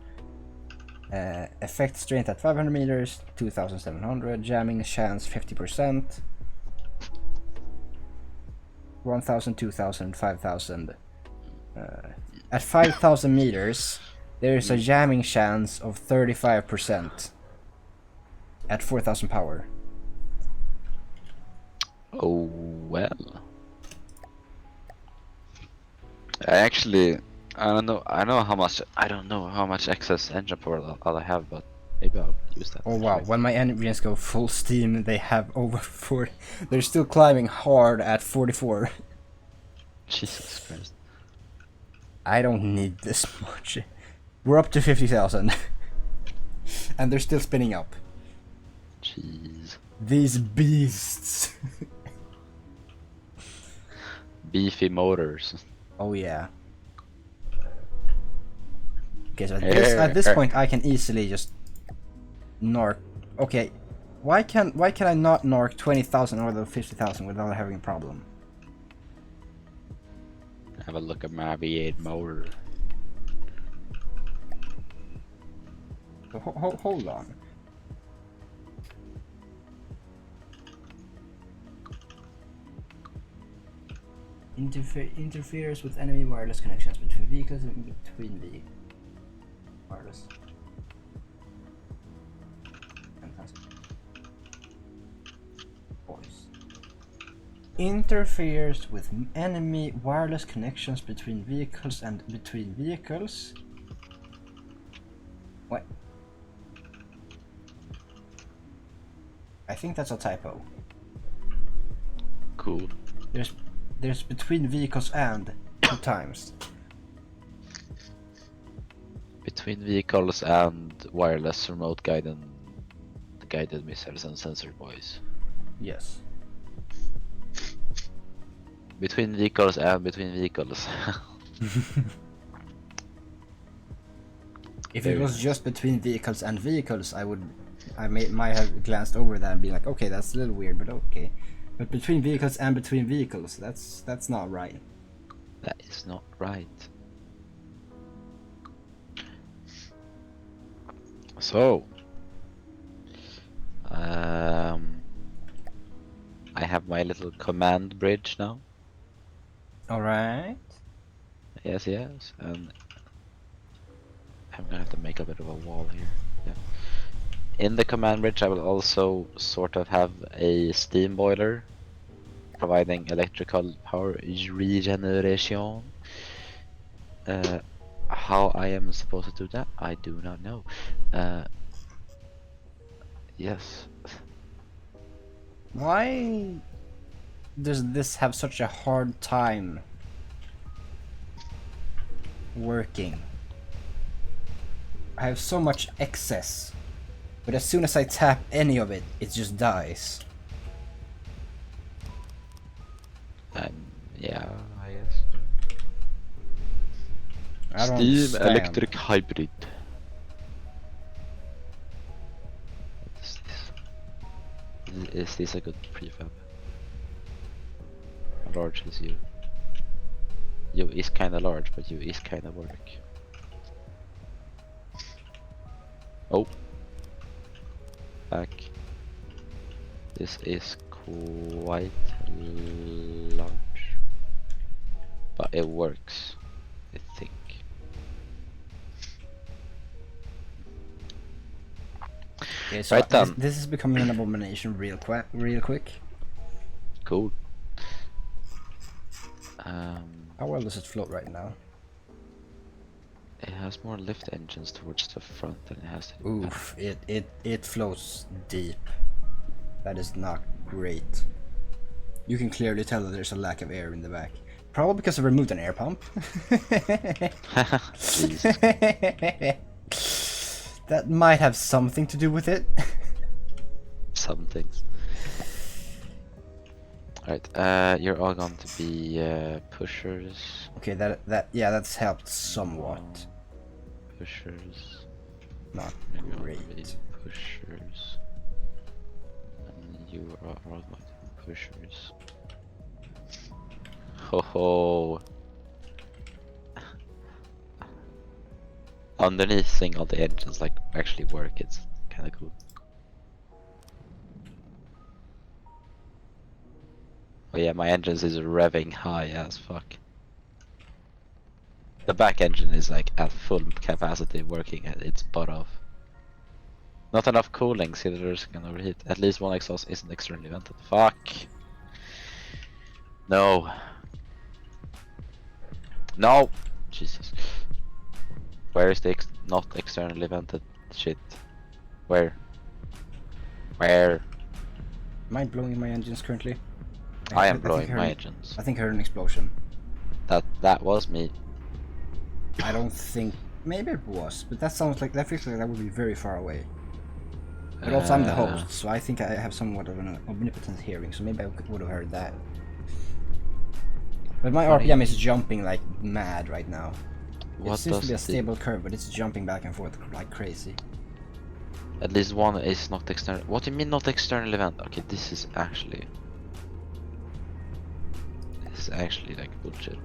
Effect strength at 500 meters, 2,700. Jamming chance 50%. 1,000, 2,000, 5,000. At 5,000 meters, there's a jamming chance of 35% at 4,000 power. Oh well. I don't know. I don't know how much excess engine power I'll have, but maybe I'll use that. Oh wow, actually. when my engines go full steam, they have over 40. They're still climbing hard at 44. Jesus Christ. I don't need this much. We're up to 50,000. And they're still spinning up. Jeez. These beasts. Beefy motors. Oh yeah. Okay, so at this point I can easily just narc. Okay, why can I not narc 20,000 or the 50,000 without having a problem? Have a look at my V8 motor. So, hold on. Interferes with enemy wireless connections between vehicles and between the wireless. Fantastic. Voice. Interferes with enemy wireless connections between vehicles and between vehicles. What? I think that's a typo. Cool. There's There's between vehicles and 2 times. Between vehicles and wireless remote guided missiles and sensor buoys. Yes. Between vehicles and between vehicles. If Very it was nice. just between vehicles and vehicles, might have glanced over that and be like, okay, that's a little weird, but okay. But between vehicles and between vehicles, that's not right. That is not right. So, I have my little command bridge now. All right. Yes, yes, and I'm gonna have to make a bit of a wall here. Yeah. In the command bridge, I will also sort of have a steam boiler, providing electrical power regeneration. How I am supposed to do that, I do not know. Yes. Why does this have such a hard time working? I have so much excess, but as soon as I tap any of it, it just dies. Yeah, I guess. I don't Steam understand. electric hybrid. What is this? Is this a good prefab? How large is you? You is kinda large, but you is kinda work. Oh. Back. This is quite large. But it works, I think. Okay, so Right then. this is becoming an abomination real quick. Cool. How well does it float right now? It has more lift engines towards the front than it has to the back. Oof, it floats deep. That is not great. You can clearly tell that there's a lack of air in the back. Probably because I removed an air pump. Jesus. That might have something to do with it. Some things. Alright, you're all going to be pushers. Okay, that's helped somewhat. Pushers. Not You're going to be great. pushers. And you are all going to be pushers. Ho ho. Underneath seeing all the engines like actually work, it's kinda cool. Oh yeah, my engines is revving high as fuck. The back engine is like at full capacity working at its butt off. Not enough cooling, cylinders can overheat. At least one exhaust isn't externally vented. Fuck. No. No! Jesus. Where is the not externally vented shit? Where? Where? Am I blowing my engines currently? I am think blowing I my heard- engines. I think I heard an explosion. That was me. I don't think. Maybe it was, but that feels like that would be very far away. But also, I'm the host, so I think I have somewhat of an omnipotent hearing, so maybe I would have heard that. But my Funny. RPM is jumping like mad right now. What It seems to be a does the stable curve, but it's jumping back and forth like crazy. at least one is not external? What do you mean not external event? Okay, this is actually like bullshit.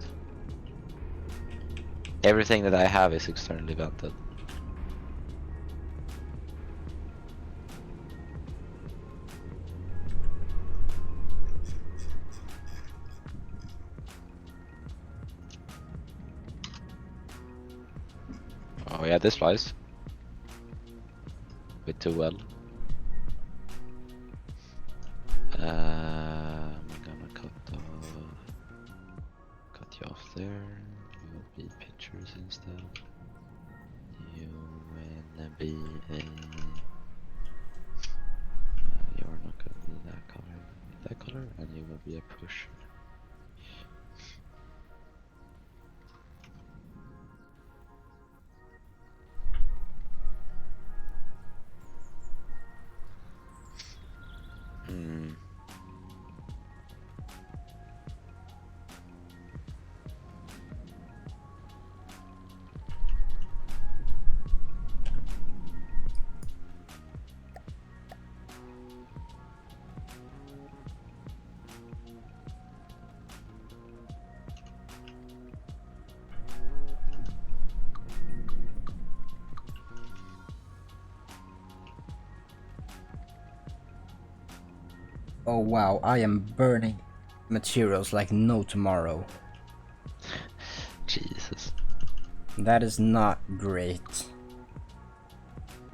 Everything that I have is externally vented. Oh yeah, this flies. Bit too well. I'm gonna cut you off there. You will be pictures instead. You will be a. You're not gonna be that color. You'll be that color, and you will be a pusher. Oh wow, I am burning materials like no tomorrow. Jesus. That is not great.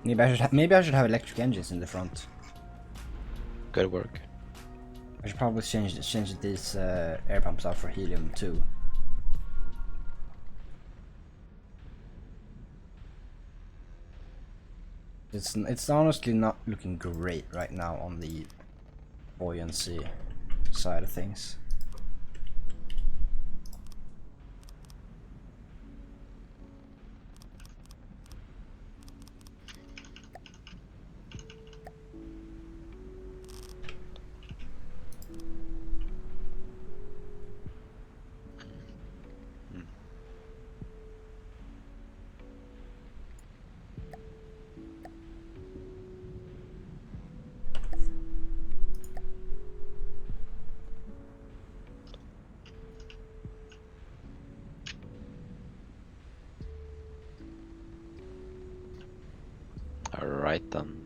Maybe I should have electric engines in the front. Good work. I should probably change these air pumps out for helium too. It's honestly not looking great right now on the buoyancy side of things. Alright then.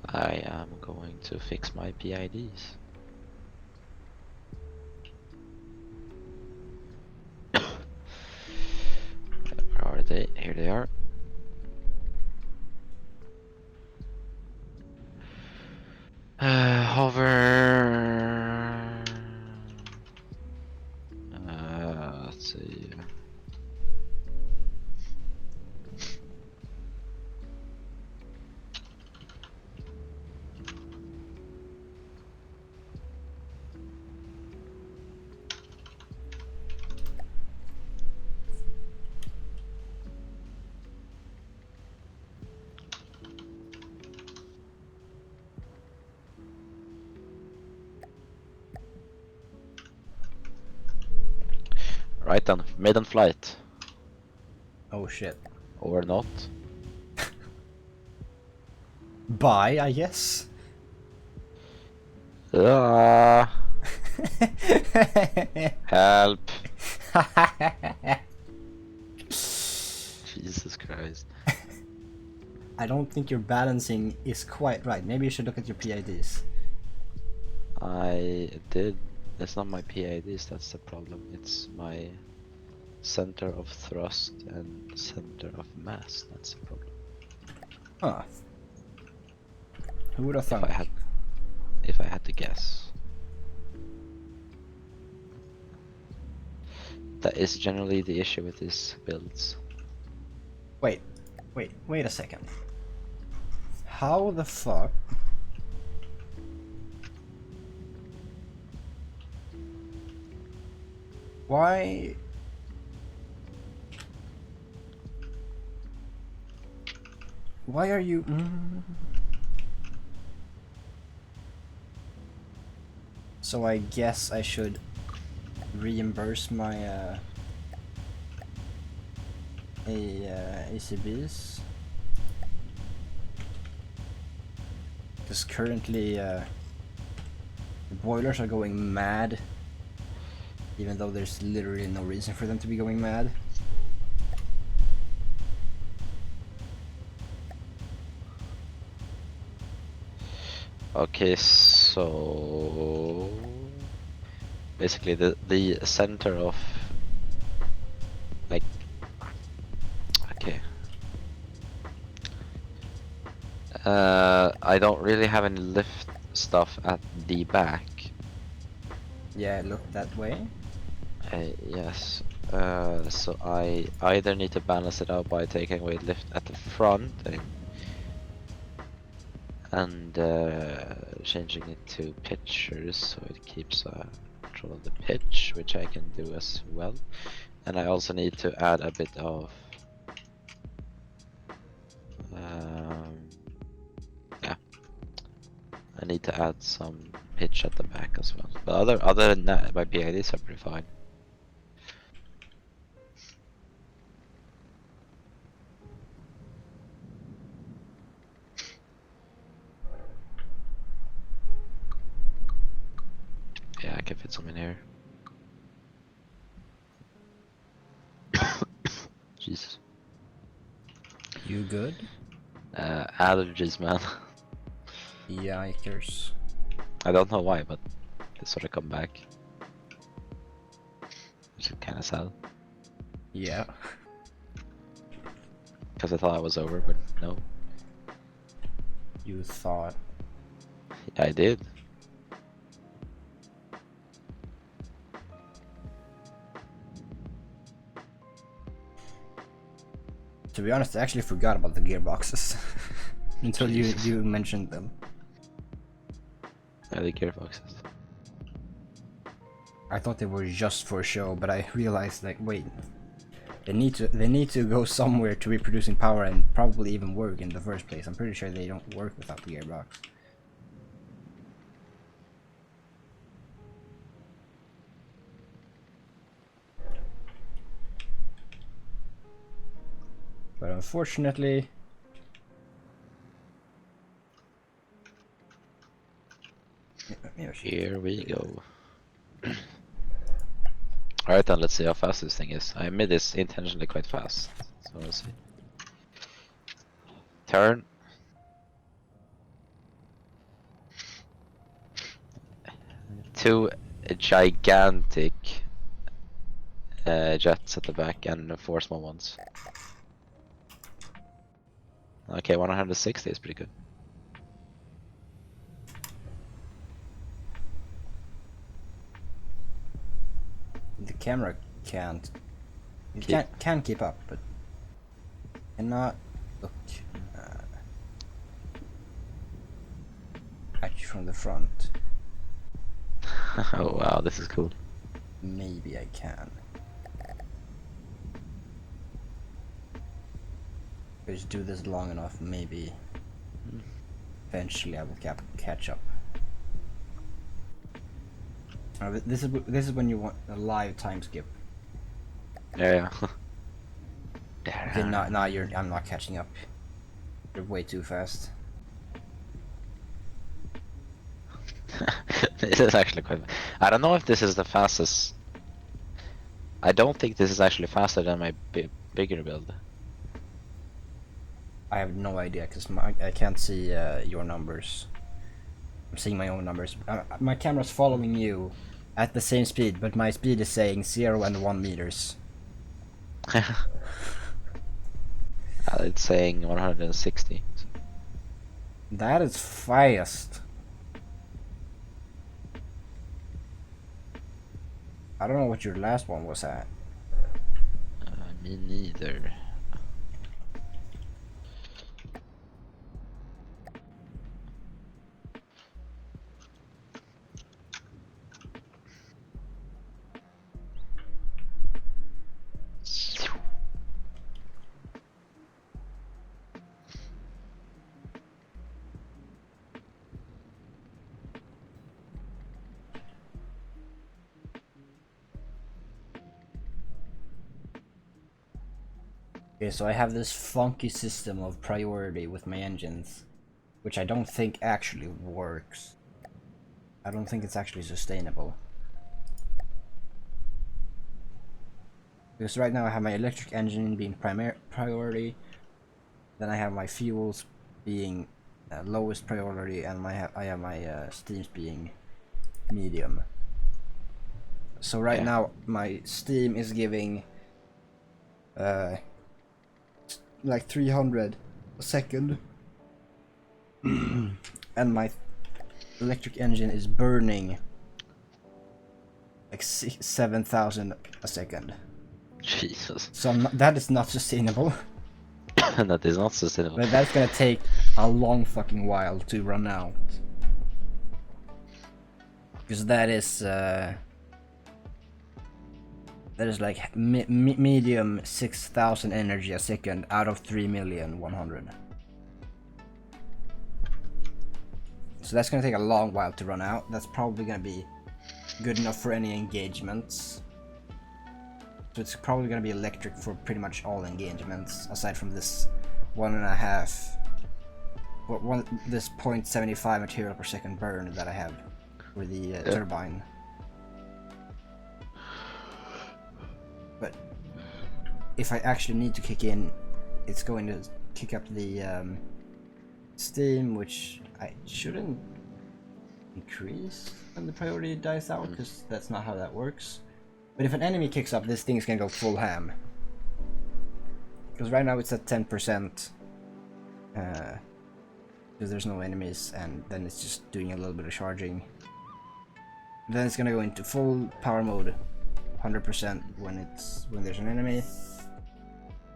I am going to fix my PIDs. Where are they? Here they are. Hover. Let's see. Right then, maiden flight. Oh shit. Or not. Bye, I guess. Help. Jesus Christ. I don't think your balancing is quite right. Maybe you should look at your PIDs. I did. It's not my PIDs that's the problem. It's my center of thrust and center of mass. That's the problem. Huh. Who would have thunk? If I had to guess. That is generally the issue with these builds. Wait a second. How the fuck? Why? Why are you? So I guess I should reimburse my ACBs, because currently the boilers are going mad, even though there's literally no reason for them to be going mad. Okay, so basically the center of like okay. I don't really have any lift stuff at the back. Yeah, look that way. Yes. So I either need to balance it out by taking away lift at the front and changing it to pitchers so it keeps control of the pitch, which I can do as well. And I also need to add a bit of yeah, I need to add some pitch at the back as well. But other than that, my PIDs are pretty fine. Yeah, I can fit some in here. Jesus. You good? Allergies, man. Yikers. I don't know why, but they sort of come back. Which is kind of sad. Yeah. Because I thought I was over, but no. You thought. Yeah, I did. To be honest, I actually forgot about the gearboxes until you mentioned them. Yeah, the gearboxes. I thought they were just for show, but I realized like, wait, they need to go somewhere to be producing power and probably even work in the first place. I'm pretty sure they don't work without the gearbox. But unfortunately, Here we go. Alright then, let's see how fast this thing is. I made this intentionally quite fast. So let's see. Turn. Two gigantic jets at the back and 4 small ones. Okay, 160 is pretty good. the camera can't. It can keep up, but cannot look at you from the front. Oh wow, this is cool. Maybe I can. Just do this long enough, maybe eventually I will catch up. This is when you want a live time skip. Yeah. Okay, now I'm not catching up. You're way too fast. This is actually quite. I don't know if this is the fastest. I don't think this is actually faster than my bigger build. I have no idea because I can't see your numbers. I'm seeing my own numbers. My camera's following you at the same speed, but my speed is saying 0 and 1 meters. It's saying 160. That is fast. I don't know what your last one was at. Me neither. Okay, so I have this funky system of priority with my engines, which I don't think actually works. I don't think it's actually sustainable. Because right now I have my electric engine being priority, then I have my fuels being lowest priority, and I have my steams being medium. So right now my steam is giving like 300 a second, and my electric engine is burning like 7,000 a second. Jesus. So that is not sustainable. That is not sustainable. But that's gonna take a long fucking while to run out. Because that is like medium 6,000 energy a second out of 3,100,000. So that's gonna take a long while to run out. That's probably gonna be good enough for any engagements. So it's probably gonna be electric for pretty much all engagements, aside from this 1.5, this 0.75 material per second burn that I have for the turbine. But if I actually need to kick in, it's going to kick up the Steam, which I shouldn't increase when the priority dies out, because that's not how that works. But if an enemy kicks up, this thing's gonna go full ham. Because right now it's at 10%. Because there's no enemies, and then it's just doing a little bit of charging. Then it's gonna go into full power mode, 100% when there's an enemy.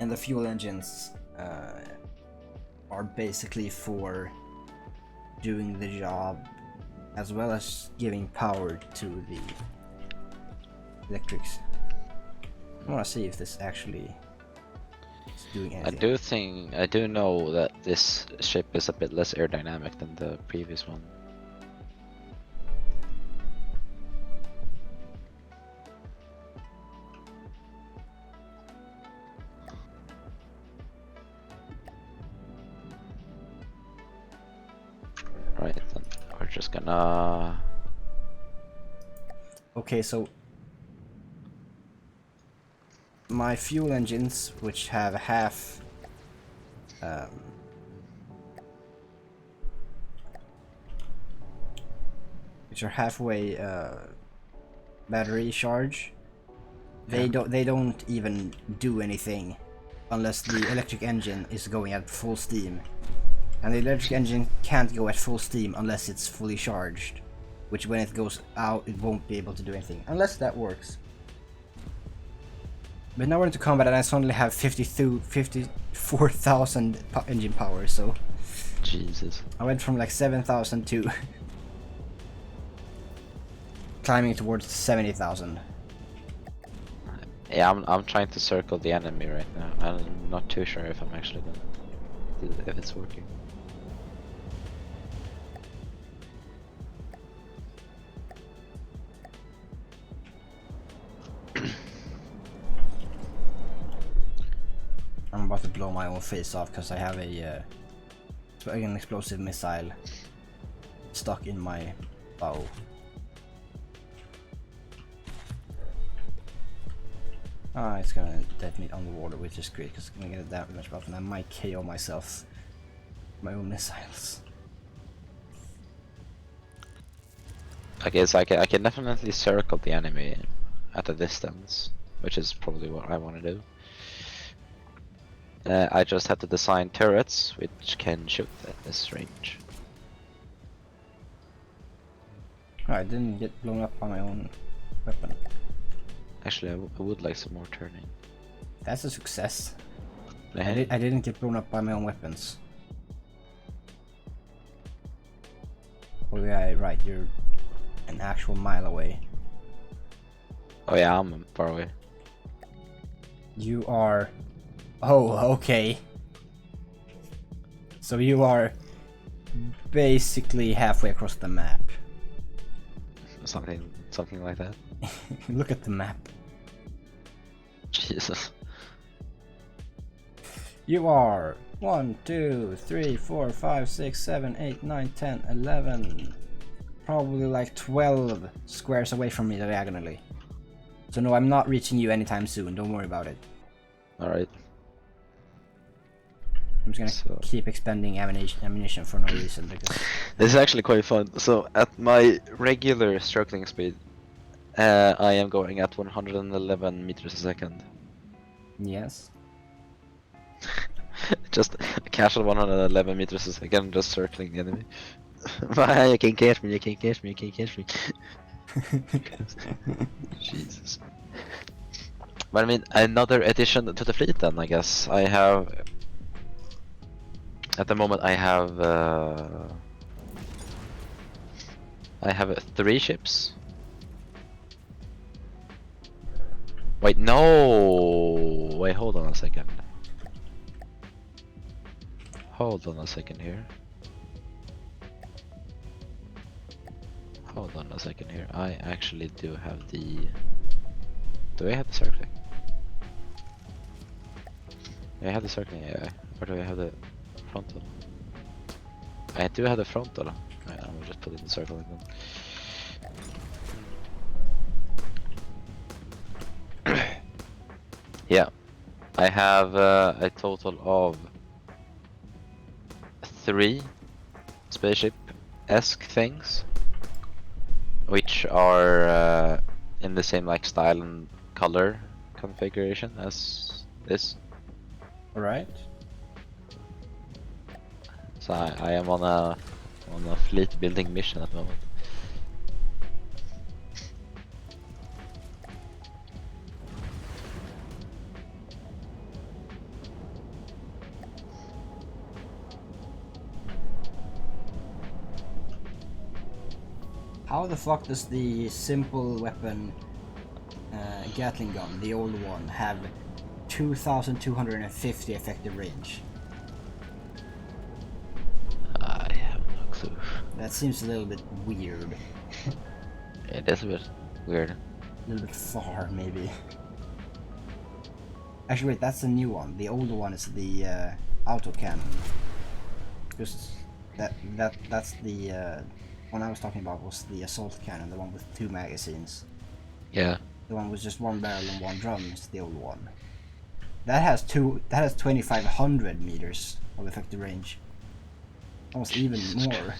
And the fuel engines are basically for doing the job, as well as giving power to the electrics. I wanna see if this actually is doing anything. I do know that this ship is a bit less aerodynamic than the previous one. Right, then we're just gonna... Okay, so my fuel engines, which have half which are halfway battery charge, they don't even do anything unless the electric engine is going at full steam. And the electric engine can't go at full steam unless it's fully charged, which when it goes out it won't be able to do anything, unless that works. But now we're into combat and I suddenly have 54,000 engine power, so... Jesus. I went from like 7,000 to... climbing towards 70,000. Yeah, I'm trying to circle the enemy right now. I'm not too sure if I'm actually gonna do it, if it's working. I'm about to blow my own face off because I have an explosive missile stuck in my bow. Ah, it's gonna detonate on the water, which is great because it's gonna get a damage buff and I might KO myself with my own missiles. Okay, so I can definitely circle the enemy at a distance, which is probably what I want to do. I just have to design turrets which can shoot at this range. Oh, I didn't get blown up by my own weapon. Actually, I would like some more turning. That's a success. Eh? I didn't get blown up by my own weapons. Oh yeah, right, you're an actual mile away. Oh yeah, I'm far away. You are... Oh, okay. So you are basically halfway across the map. Something like that. Look at the map. Jesus. You are 1, 2, 3, 4, 5, 6, 7, 8, 9, 10, 11. Probably like 12 squares away from me diagonally. So no, I'm not reaching you anytime soon, don't worry about it. Alright. I'm just gonna keep expending ammunition for no reason because... This is actually quite fun. So at my regular circling speed, I am going at 111 meters a second. Yes. Just a casual 111 meters a second, just circling the enemy. You can't catch me, you can't catch me, you can't catch me. Jesus. But I mean, another addition to the fleet then, I guess. I have... At the moment I have 3 ships. Wait, no! Wait, hold on a second. Hold on a second here. Hold on a second here. I actually do have the... Do I have the circling? Yeah, I have the circling, yeah. Or do I have the frontal? I do have the frontal. Right, I'm gonna just put it in the circling then. Yeah. I have a total of three spaceship-esque things, which are in the same like style and color configuration as this. Alright. So I am on a fleet building mission at the moment. How the fuck does the simple weapon Gatling gun, the old one, have 2,250 effective range? I have no clue. That seems a little bit weird. It is a bit weird. A little bit far, maybe. Actually, wait, that's the new one. The old one is the auto cannon. Because that's the one I was talking about was the assault cannon, the one with 2 magazines. Yeah. The one with just 1 barrel and 1 drum is the old one. That has 2,500 meters of effective range. Almost even more.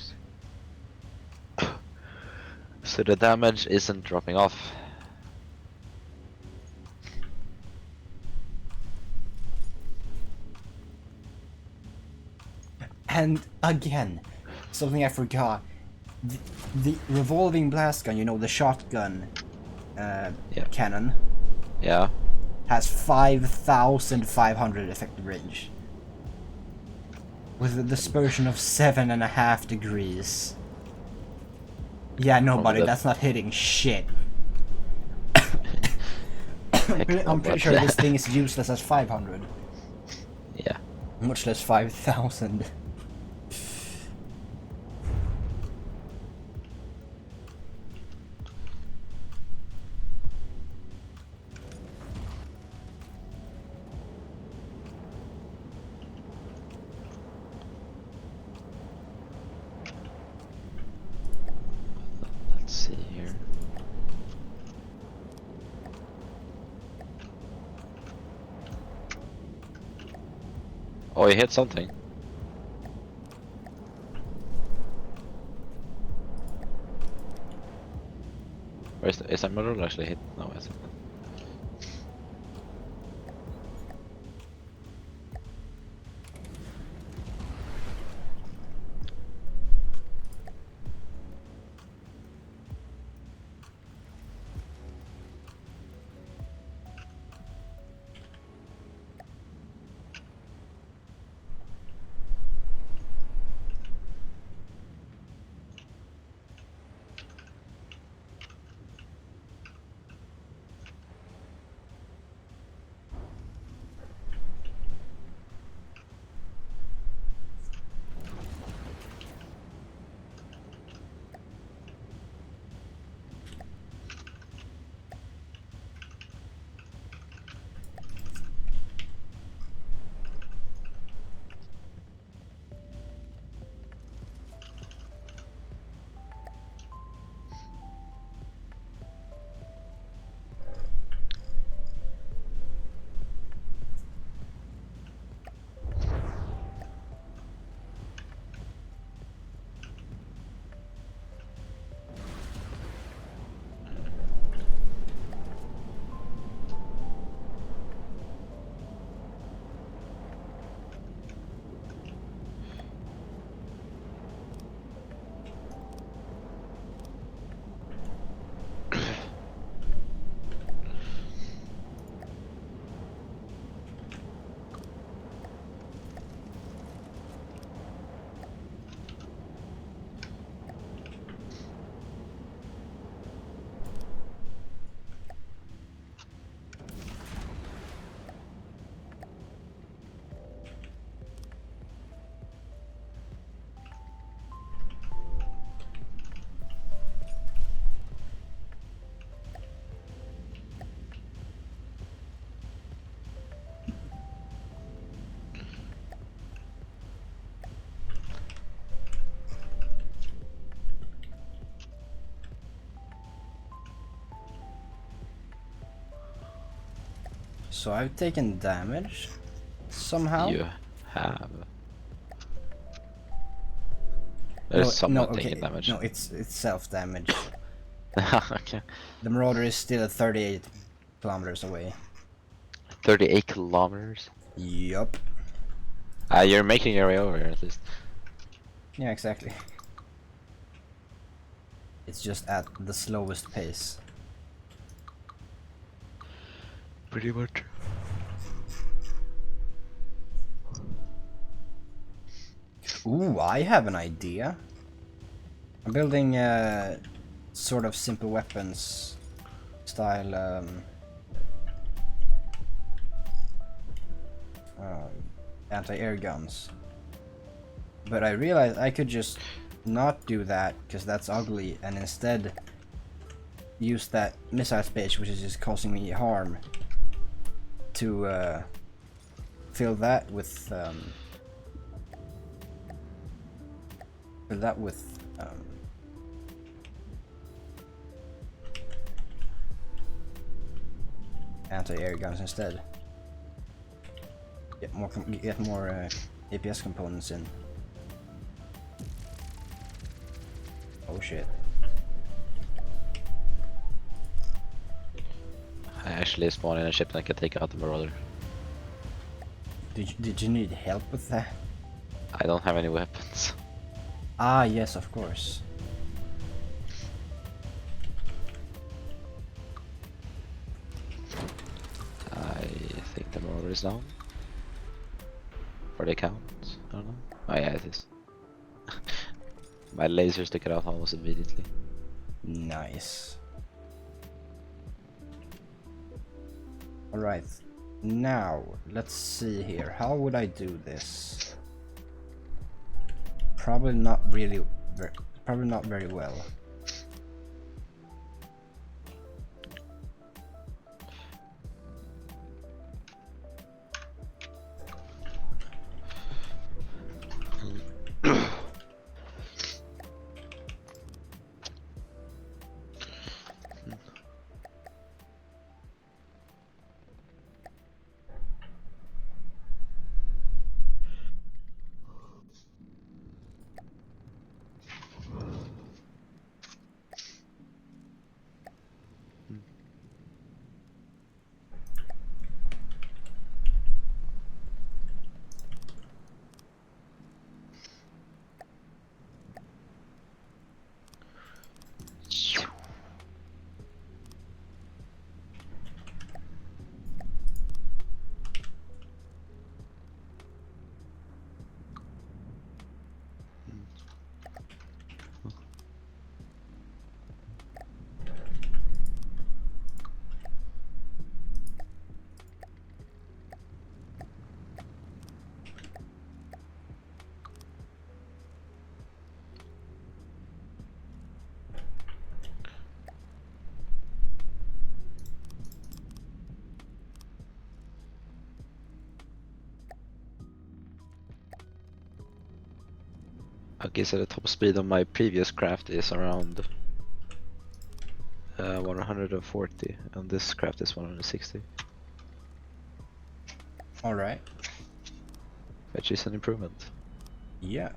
So the damage isn't dropping off. And again, something I forgot. The revolving blast gun, you know, the shotgun cannon, Yeah. has 5,500 effective range. With a dispersion of 7.5 degrees. Yeah, no, buddy, that's not hitting shit. I'm pretty sure this thing is useless as 500. Yeah. Much less 5,000. Let's see here. Oh, he hit something. Or is that model actually hit? No, it's not. So I've taken damage somehow. You have. There's no, someone okay, taking damage. no, it's self-damage. Okay. The Marauder is still at 38 kilometers away. 38 kilometers? Yup. You're making your way over here at least. Yeah, exactly. It's just at the slowest pace. Pretty much. Ooh, I have an idea. I'm building sort of simple weapons style anti-air guns. But I realized I could just not do that because that's ugly, and instead use that missile space, which is just causing me harm, to fill that with anti-air guns instead. Get more APS components in. Oh shit. I actually spawned in a ship that can take out the Marauder. Did you need help with that? I don't have any weapons. Ah, yes, of course. I think the Marauder is down. For the count? I don't know. Oh yeah, it is. My lasers took it off almost immediately. Nice. Alright, now let's see here. How would I do this? Probably not really, probably not very well. Okay, so the top speed on my previous craft is around 140, and this craft is 160, Alright. which is an improvement. Yeah.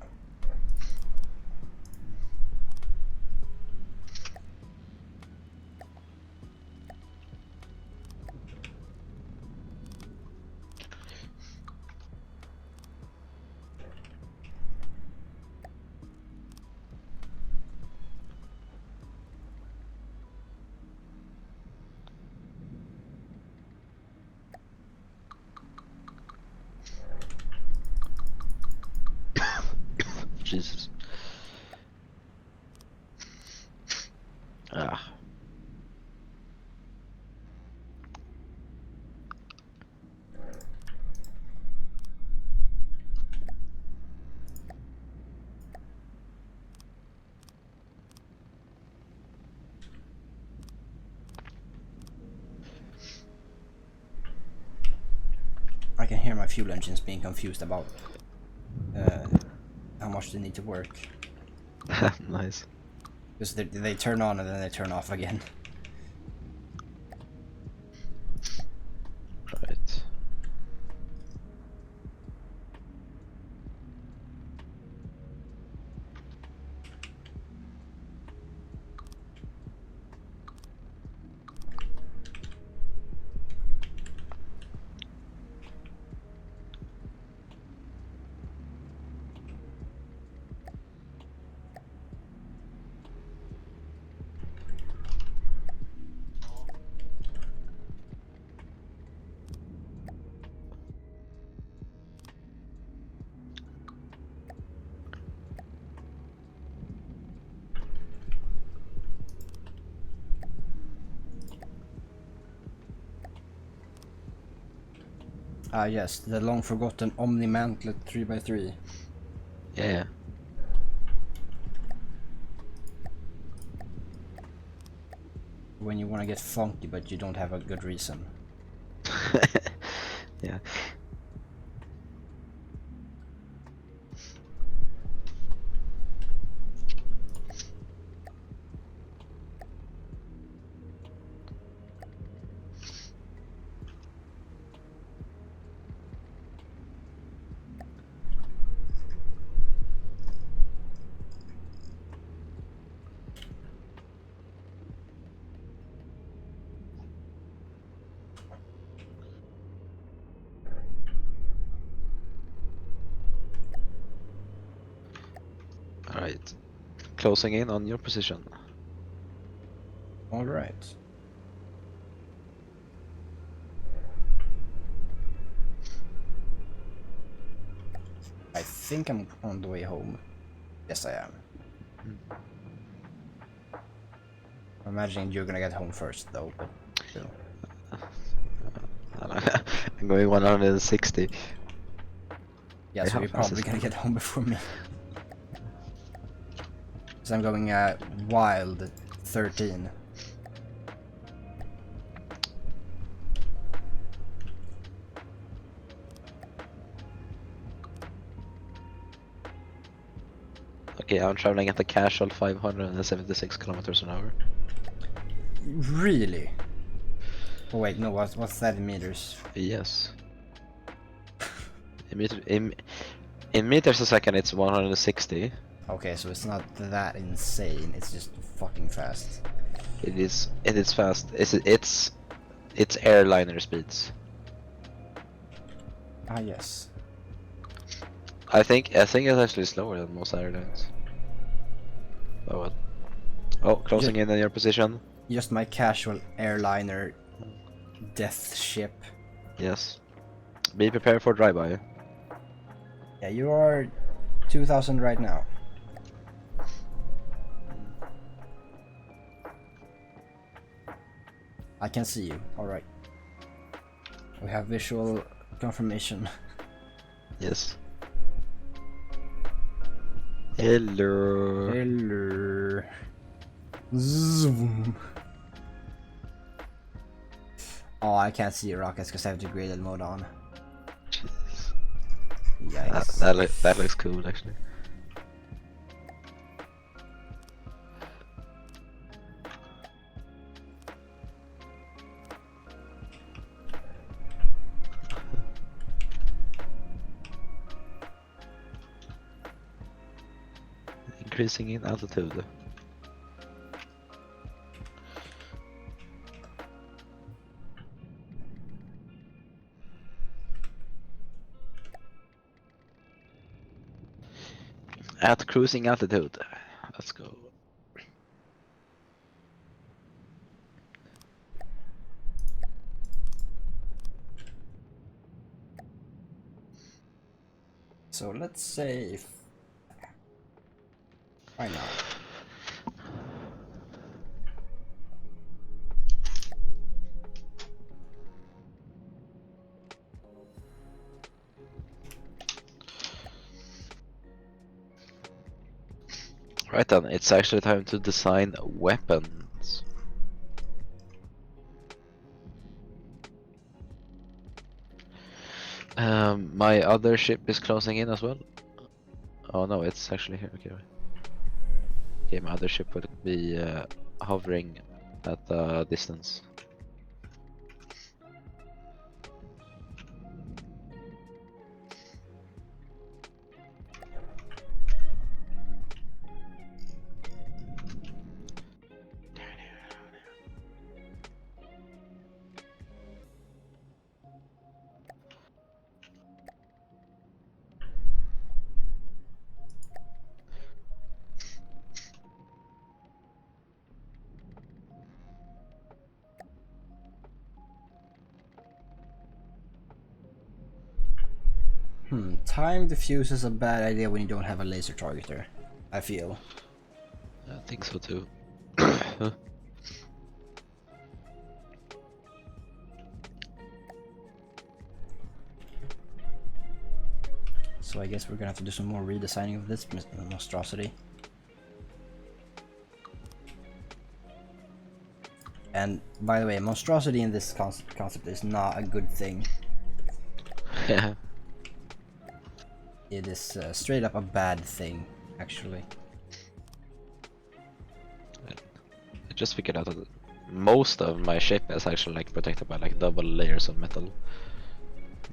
Jesus. Ah. I can hear my fuel engines being confused about how much they need to work. Nice. Because they turn on and then they turn off again. Right. Ah yes, the long forgotten Omni-Mantlet 3x3. Yeah. When you want to get funky but you don't have a good reason. Yeah. Alright. Closing in on your position. Alright. I think I'm on the way home. Yes, I am. I'm imagining you're gonna get home first, though, but still. I'm going 160. Yeah, Hey, so how you're fast is probably gonna it? get home before me. So I'm going wild 13. Okay, I'm traveling at a casual 576 kilometers an hour. Really? Oh wait, no, what's that in meters? Yes. In meters a second, it's 160. Okay, so it's not that insane, it's just fucking fast. It is fast. It's airliner speeds. Ah yes. I think it's actually slower than most airlines. Oh what? Oh, closing in on your position. Just my casual airliner death ship. Yes. Be prepared for drive-by. Yeah, you are 2000 right now. I can see you, alright. We have visual confirmation. Yes. Hello. Hello. Zoom. Oh, I can't see your rockets because I have degraded mode on. Jeez. Yikes. That looks cool actually. Increasing in altitude. At cruising altitude. Let's go. So let's say why not? Right then, it's actually time to design weapons. My other ship is closing in as well. Oh no, it's actually here. Okay. Okay, my other ship would be hovering at a distance. Time diffuse is a bad idea when you don't have a laser targeter, I feel. I think so too. So I guess we're gonna have to do some more redesigning of this monstrosity. And by the way, monstrosity in this concept is not a good thing. Yeah. It is straight up a bad thing, actually. I just figured out that most of my ship is actually like protected by like double layers of metal.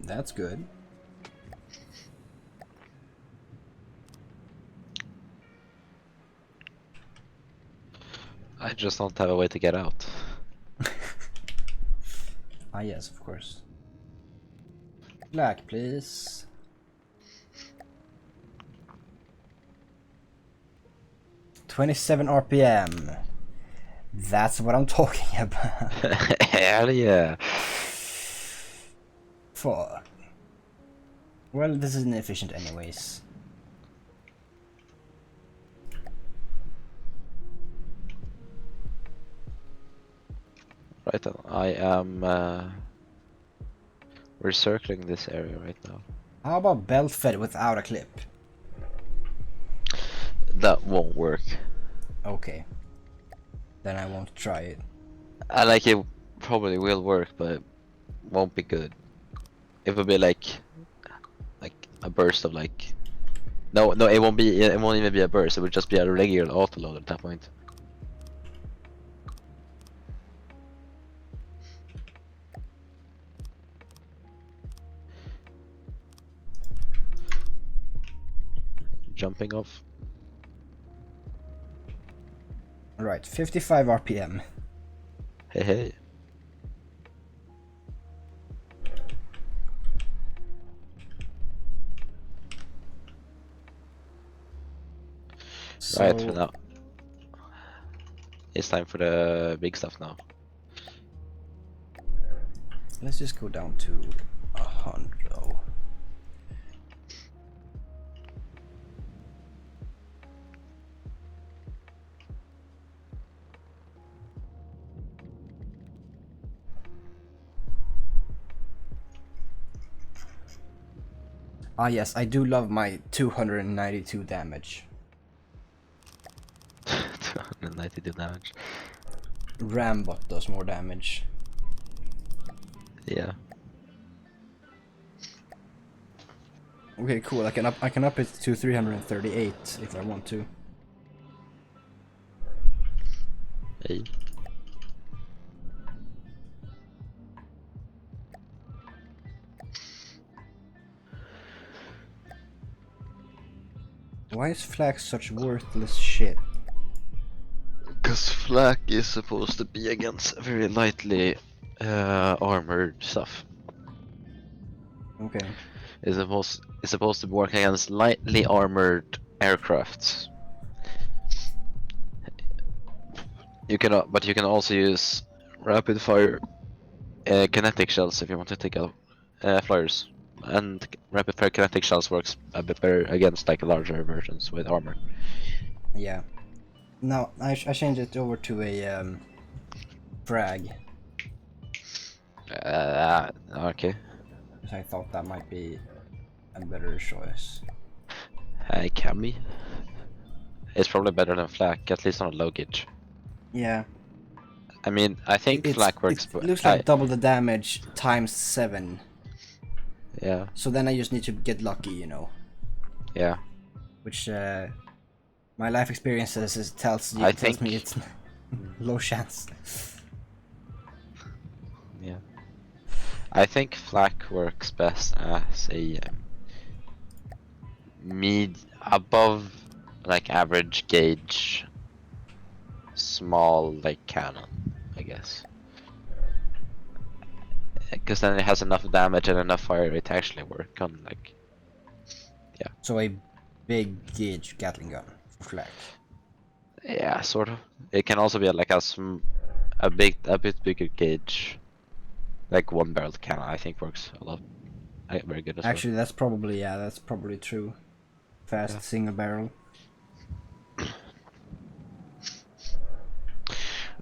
That's good. I just don't have a way to get out. Ah yes, of course. Black, please. $27 RPM. That's what I'm talking about. Hell yeah. Fuck. Well, this is inefficient anyways. Right then, I am recircling this area right now. How about belt fed without a clip? That won't work. Okay. Then I won't try it. I like it probably will work, but it won't be good. It will be like a burst of like no, it won't be, it won't even be a burst, it would just be a regular autoload at that point. Jumping off. Alright, 55 RPM. Hey hey. So, Right, now it's time for the big stuff now. let's just go down to 100. Ah yes, I do love my 292 damage. 292 damage. Rambot does more damage. Yeah. Okay, cool. I can up it to 338 if I want to. Hey. Why is Flax such worthless shit? Because flak is supposed to be against very lightly armored stuff. Okay. It's supposed to work against lightly armored aircrafts. You can, but you can also use rapid fire kinetic shells if you want to take out flyers. And rapid fire kinetic shells works a bit better against like larger versions with armor. Yeah. Now I changed it over to a frag. Okay. Because I thought that might be a better choice. It can be. It's probably better than flak, at least on a low gauge. Yeah. I mean, I think flak works. It looks like double the damage times 7. Yeah. So then I just need to get lucky, you know. Yeah. Which my life experiences tells me it's low chance. Yeah. I think flak works best as a above like average gauge small like cannon, I guess. Because then it has enough damage and enough fire rate to actually work on like. Yeah. So a big gauge Gatling gun for flak. Yeah, sort of. It can also be like a bit bigger gauge, like one barreled cannon. I think works a lot, very good as Actually, that's probably true. Fast Yeah. single barrel.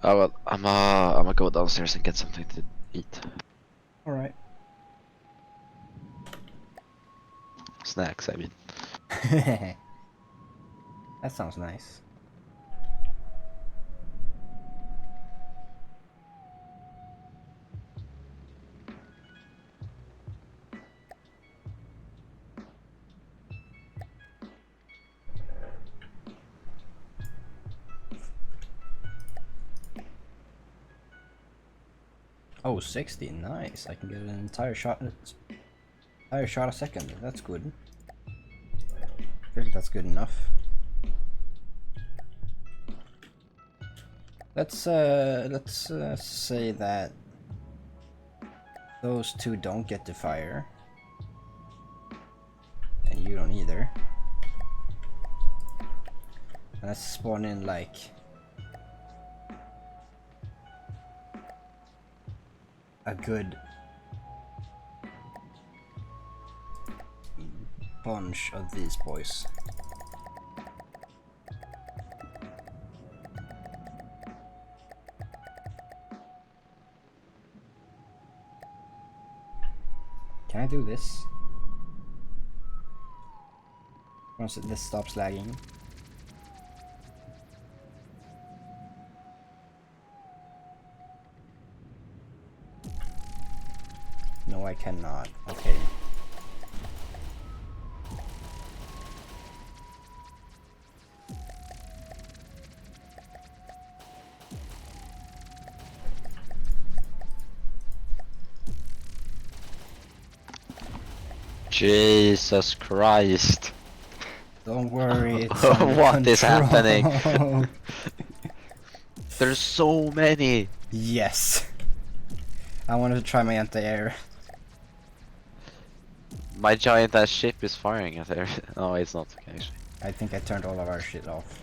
Oh well, I'm gonna go downstairs and get something to eat. All right. snacks, I mean. That sounds nice. Oh, 60, nice. I can get an entire shot a second. That's good. I feel like that's good enough. Let's say that those two don't get to fire. And you don't either. And let's spawn in like a good bunch of these boys. Can I do this? Once this stops lagging. No, I cannot. Okay. Jesus Christ. Don't worry, it's under What is happening? control. There's so many. Yes. I wanted to try my anti-air. My giant ass ship is firing at her. No, it's not. Okay, actually. I think I turned all of our shit off.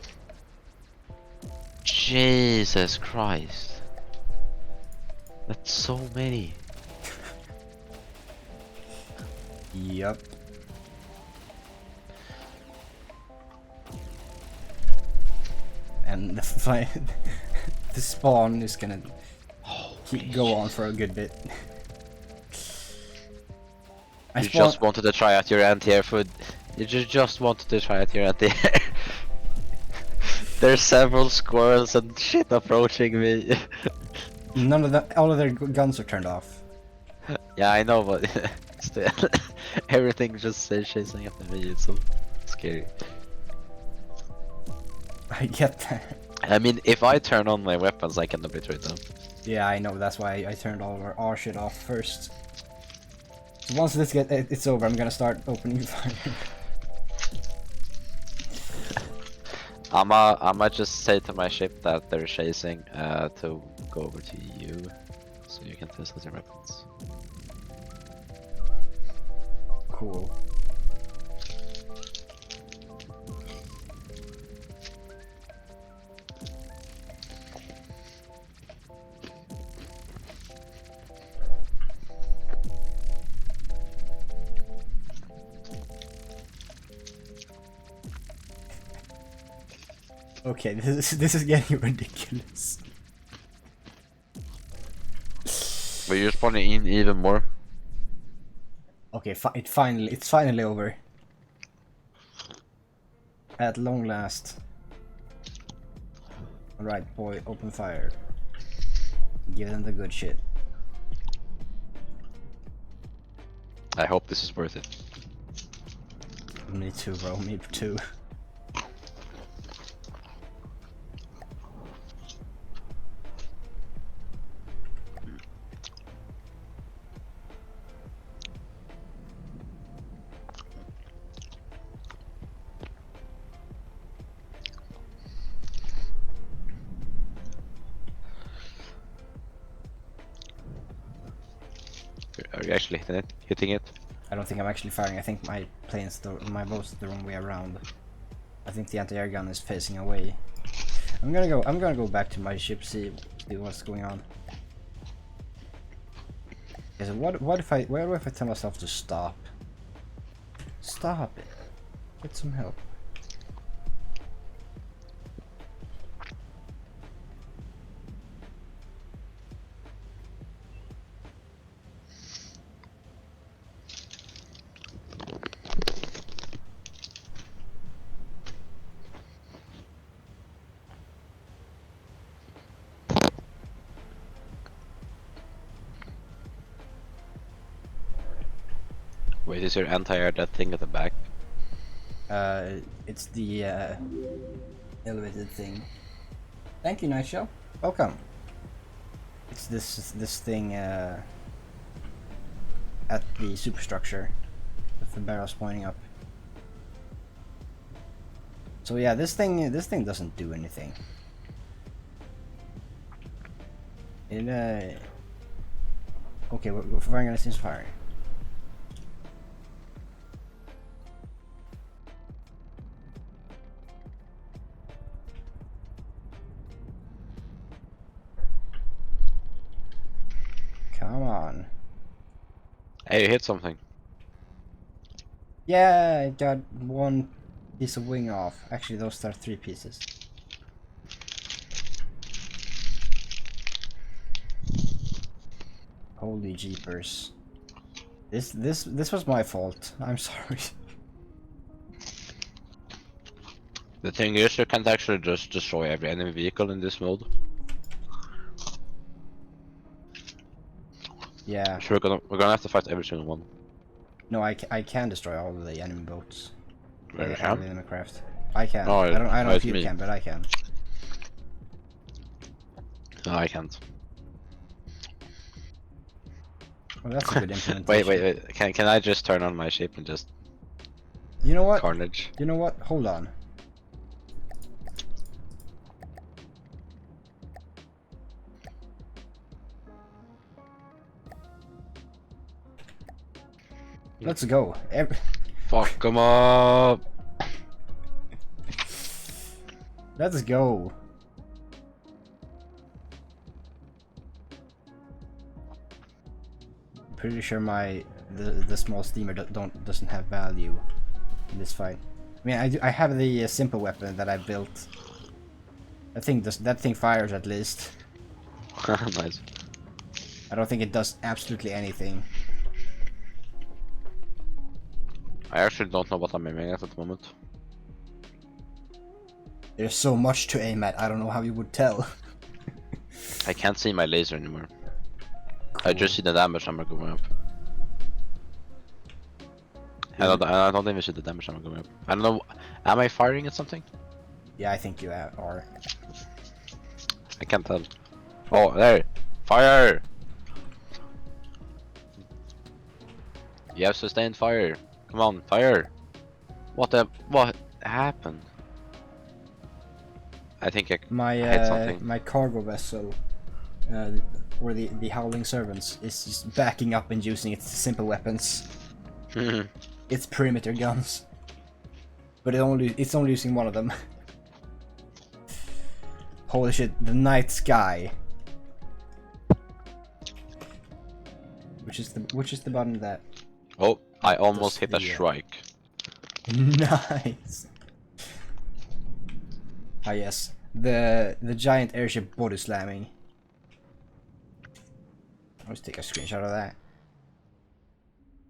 Jesus Christ. That's so many. Yup. And the spawn is gonna go on for a good bit. You just wanted to try out your anti-air food. You just wanted to try out your anti-air. There's several squirrels and shit approaching me. None of all of their guns are turned off. Yeah, I know, but still, everything just says chasing after me. It's so scary. I get that. I mean, if I turn on my weapons, I can obliterate them. Yeah, I know. That's why I turned all of our shit off first. So once it's over, I'm gonna start opening fire. I'ma just say to my ship that they're chasing to go over to you, so you can test out your weapons. Cool. Okay, this is getting ridiculous. But you're spawning in even more. Okay, it's finally over. At long last. Alright, boy, open fire. Give them the good shit. I hope this is worth it. Me too, bro, me too. Are you actually hitting it? I don't think I'm actually firing. I think my boat's the wrong way around. I think the anti-air gun is facing away. I'm gonna go back to my ship, see what's going on. Okay, so what if I tell myself to stop? Stop it. Get some help. Wait, is your anti-air that thing at the back? It's the elevated thing. Thank you, Nightshell. Welcome. It's this thing at the superstructure with the barrels pointing up. So yeah, this thing doesn't do anything. It okay, we're firing on distance fire. Come on. Hey, you hit something. Yeah, I got one piece of wing off. Actually, those are 3 pieces. Holy jeepers. This was my fault. I'm sorry. The thing is, you can't actually just destroy every enemy vehicle in this mode. Yeah. So we're gonna have to fight every single one. No, I can destroy all of the enemy boats. You All can? the enemy craft. I can. Oh, I don't know if it's you me. can, but I can. No, I can't. Well, that's a good implementation. wait. Can I just turn on my shape and just You know what? carnage? You know what? Hold on. Let's go. Fuck 'em up! Let's go. Pretty sure the small steamer doesn't have value in this fight. I mean, I have the simple weapon that I built. That thing fires at least. Nice. I don't think it does absolutely anything. I actually don't know what I'm aiming at the moment. There's so much to aim at. I don't know how you would tell. I can't see my laser anymore. I just see the damage number going up. I don't even see the damage number going up. I don't know. Am I firing at something? Yeah, I think you are. I can't tell. Oh, there! Fire! You have sustained fire. Come on, fire! What happened? I think I hit something. My cargo vessel, or the Howling Servants, is just backing up and using its simple weapons. Its perimeter guns. But it's only using one of them. Holy shit, the night sky. Which is the button that Oh, I almost hit a the, shrike. Nice. Ah yes, the giant airship body slamming. Let's take a screenshot of that.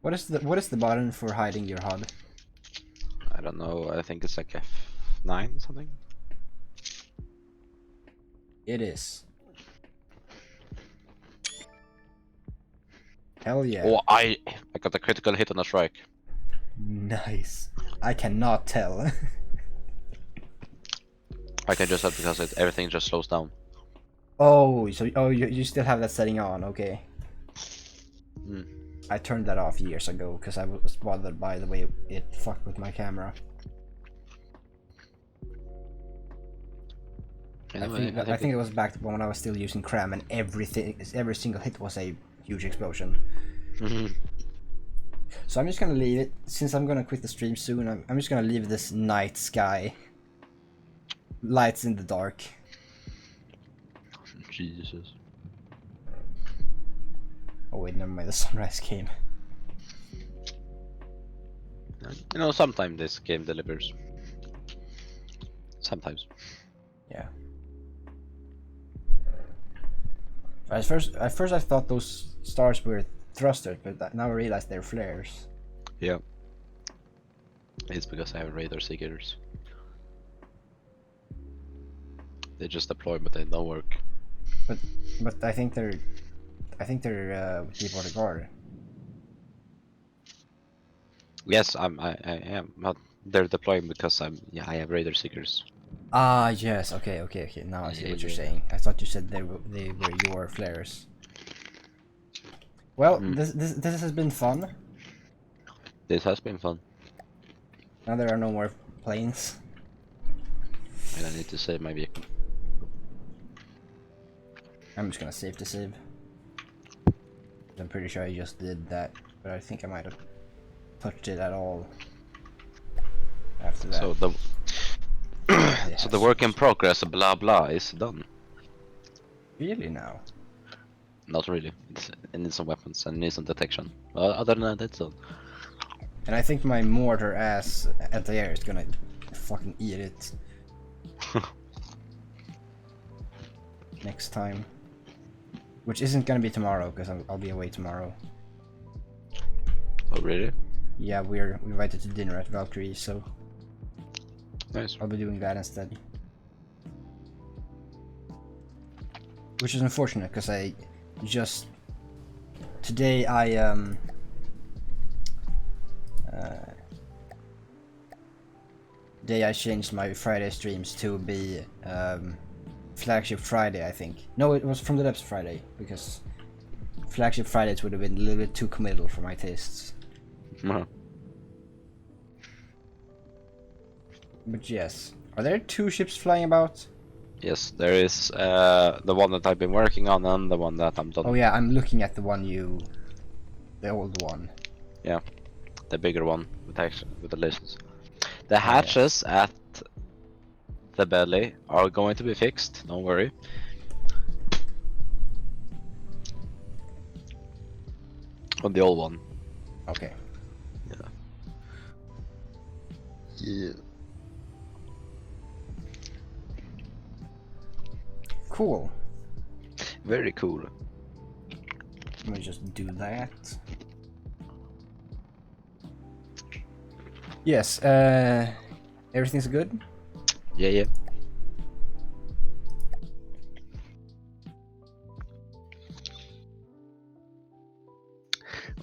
What is the button for hiding your HUD? I don't know. I think it's like F9 something. It is. Hell yeah. Oh, I got a critical hit on a shrike. Nice. I cannot tell. I can just tell because everything just slows down. Oh, so you still have that setting on? Okay. Hmm. I turned that off years ago because I was bothered by the way it fucked with my camera. Anyway, I think it was back when I was still using cram and every single hit was a huge explosion. So I'm just gonna leave it, since I'm gonna quit the stream soon. I'm just gonna leave this night sky. Lights in the dark. Jesus. Oh wait, never mind, the sunrise came. You know, sometimes this game delivers. Sometimes. Yeah. At first I thought those stars were thrusters, but now I realize they're flares. Yeah. It's because I have radar seekers. They just deploy, but they don't work. But I think they're deep water guard. Yes, I am. But they're deploying because I have radar seekers. Ah, yes. Okay, okay, okay. Now I see what you're Yeah. saying. I thought you said they were your flares. Well, Mhm. this has been fun. This has been fun. Now there are no more planes. And I need to save my vehicle. I'm just gonna save to save. I'm pretty sure I just did that, but I think I might have touched it at all after that. So the They so have the work in switched. progress, blah blah, is done. Really now? Not really. It needs some weapons and needs some detection. Other than that, it's done. And I think my mortar ass at the air is gonna fucking eat it next time. Which isn't gonna be tomorrow, because I'll be away tomorrow. Oh really? Yeah, we're invited to dinner at Valkyrie, so Nice. I'll be doing that instead. Which is unfortunate, because I just... Today Today I changed my Friday streams to be Flagship Friday, I think. No, it was From the Depths Friday, because Flagship Fridays would have been a little bit too committal for my tastes. Uh-huh. But yes. Are there 2 ships flying about? Yes, there is the one that I've been working on and the one that I'm done. Oh yeah, I'm looking at the one you... The old one. Yeah, the bigger one with the lasers. The Ah, yes. hatches at the belly are going to be fixed. Don't worry. On the old one. Okay. Yeah. Cool. Very cool. Let me just do that. Yes, everything's good? Yeah, yeah.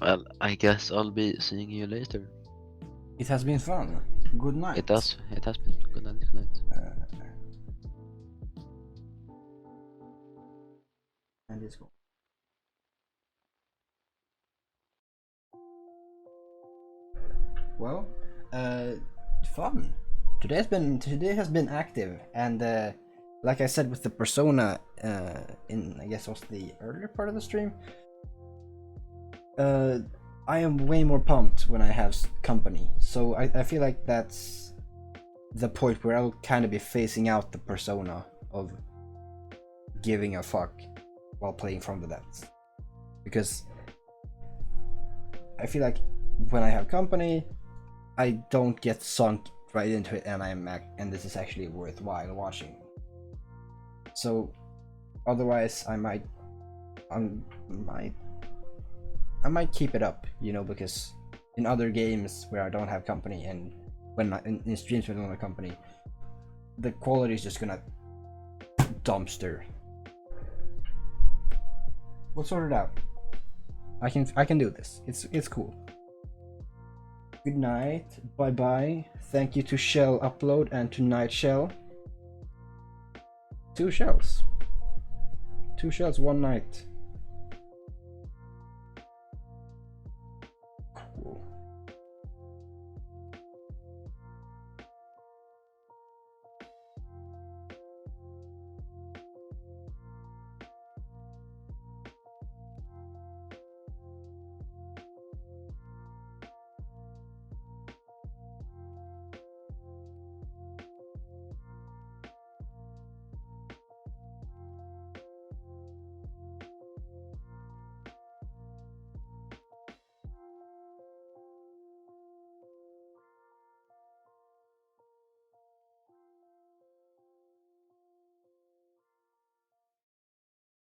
Well, I guess I'll be seeing you later. It has been fun. Good night. It does. It has been. Good night. Good night. And it's cool. Well, fun. Today has been active, and like I said with the persona, in I guess was the earlier part of the stream. I am way more pumped when I have company, so I feel like that's the point where I'll kind of be phasing out the persona of giving a fuck while playing From the Depths, because I feel like when I have company, I don't get sunk right into it, and this is actually worthwhile watching. So otherwise, I might keep it up, because in other games where I don't have company, and in streams with another company, the quality is just gonna dumpster. We'll sort it out. I can do this. It's cool. Good night. Bye bye. Thank you to Shell Upload and to Night Shell. 2 shells. 2 shells, 1 night.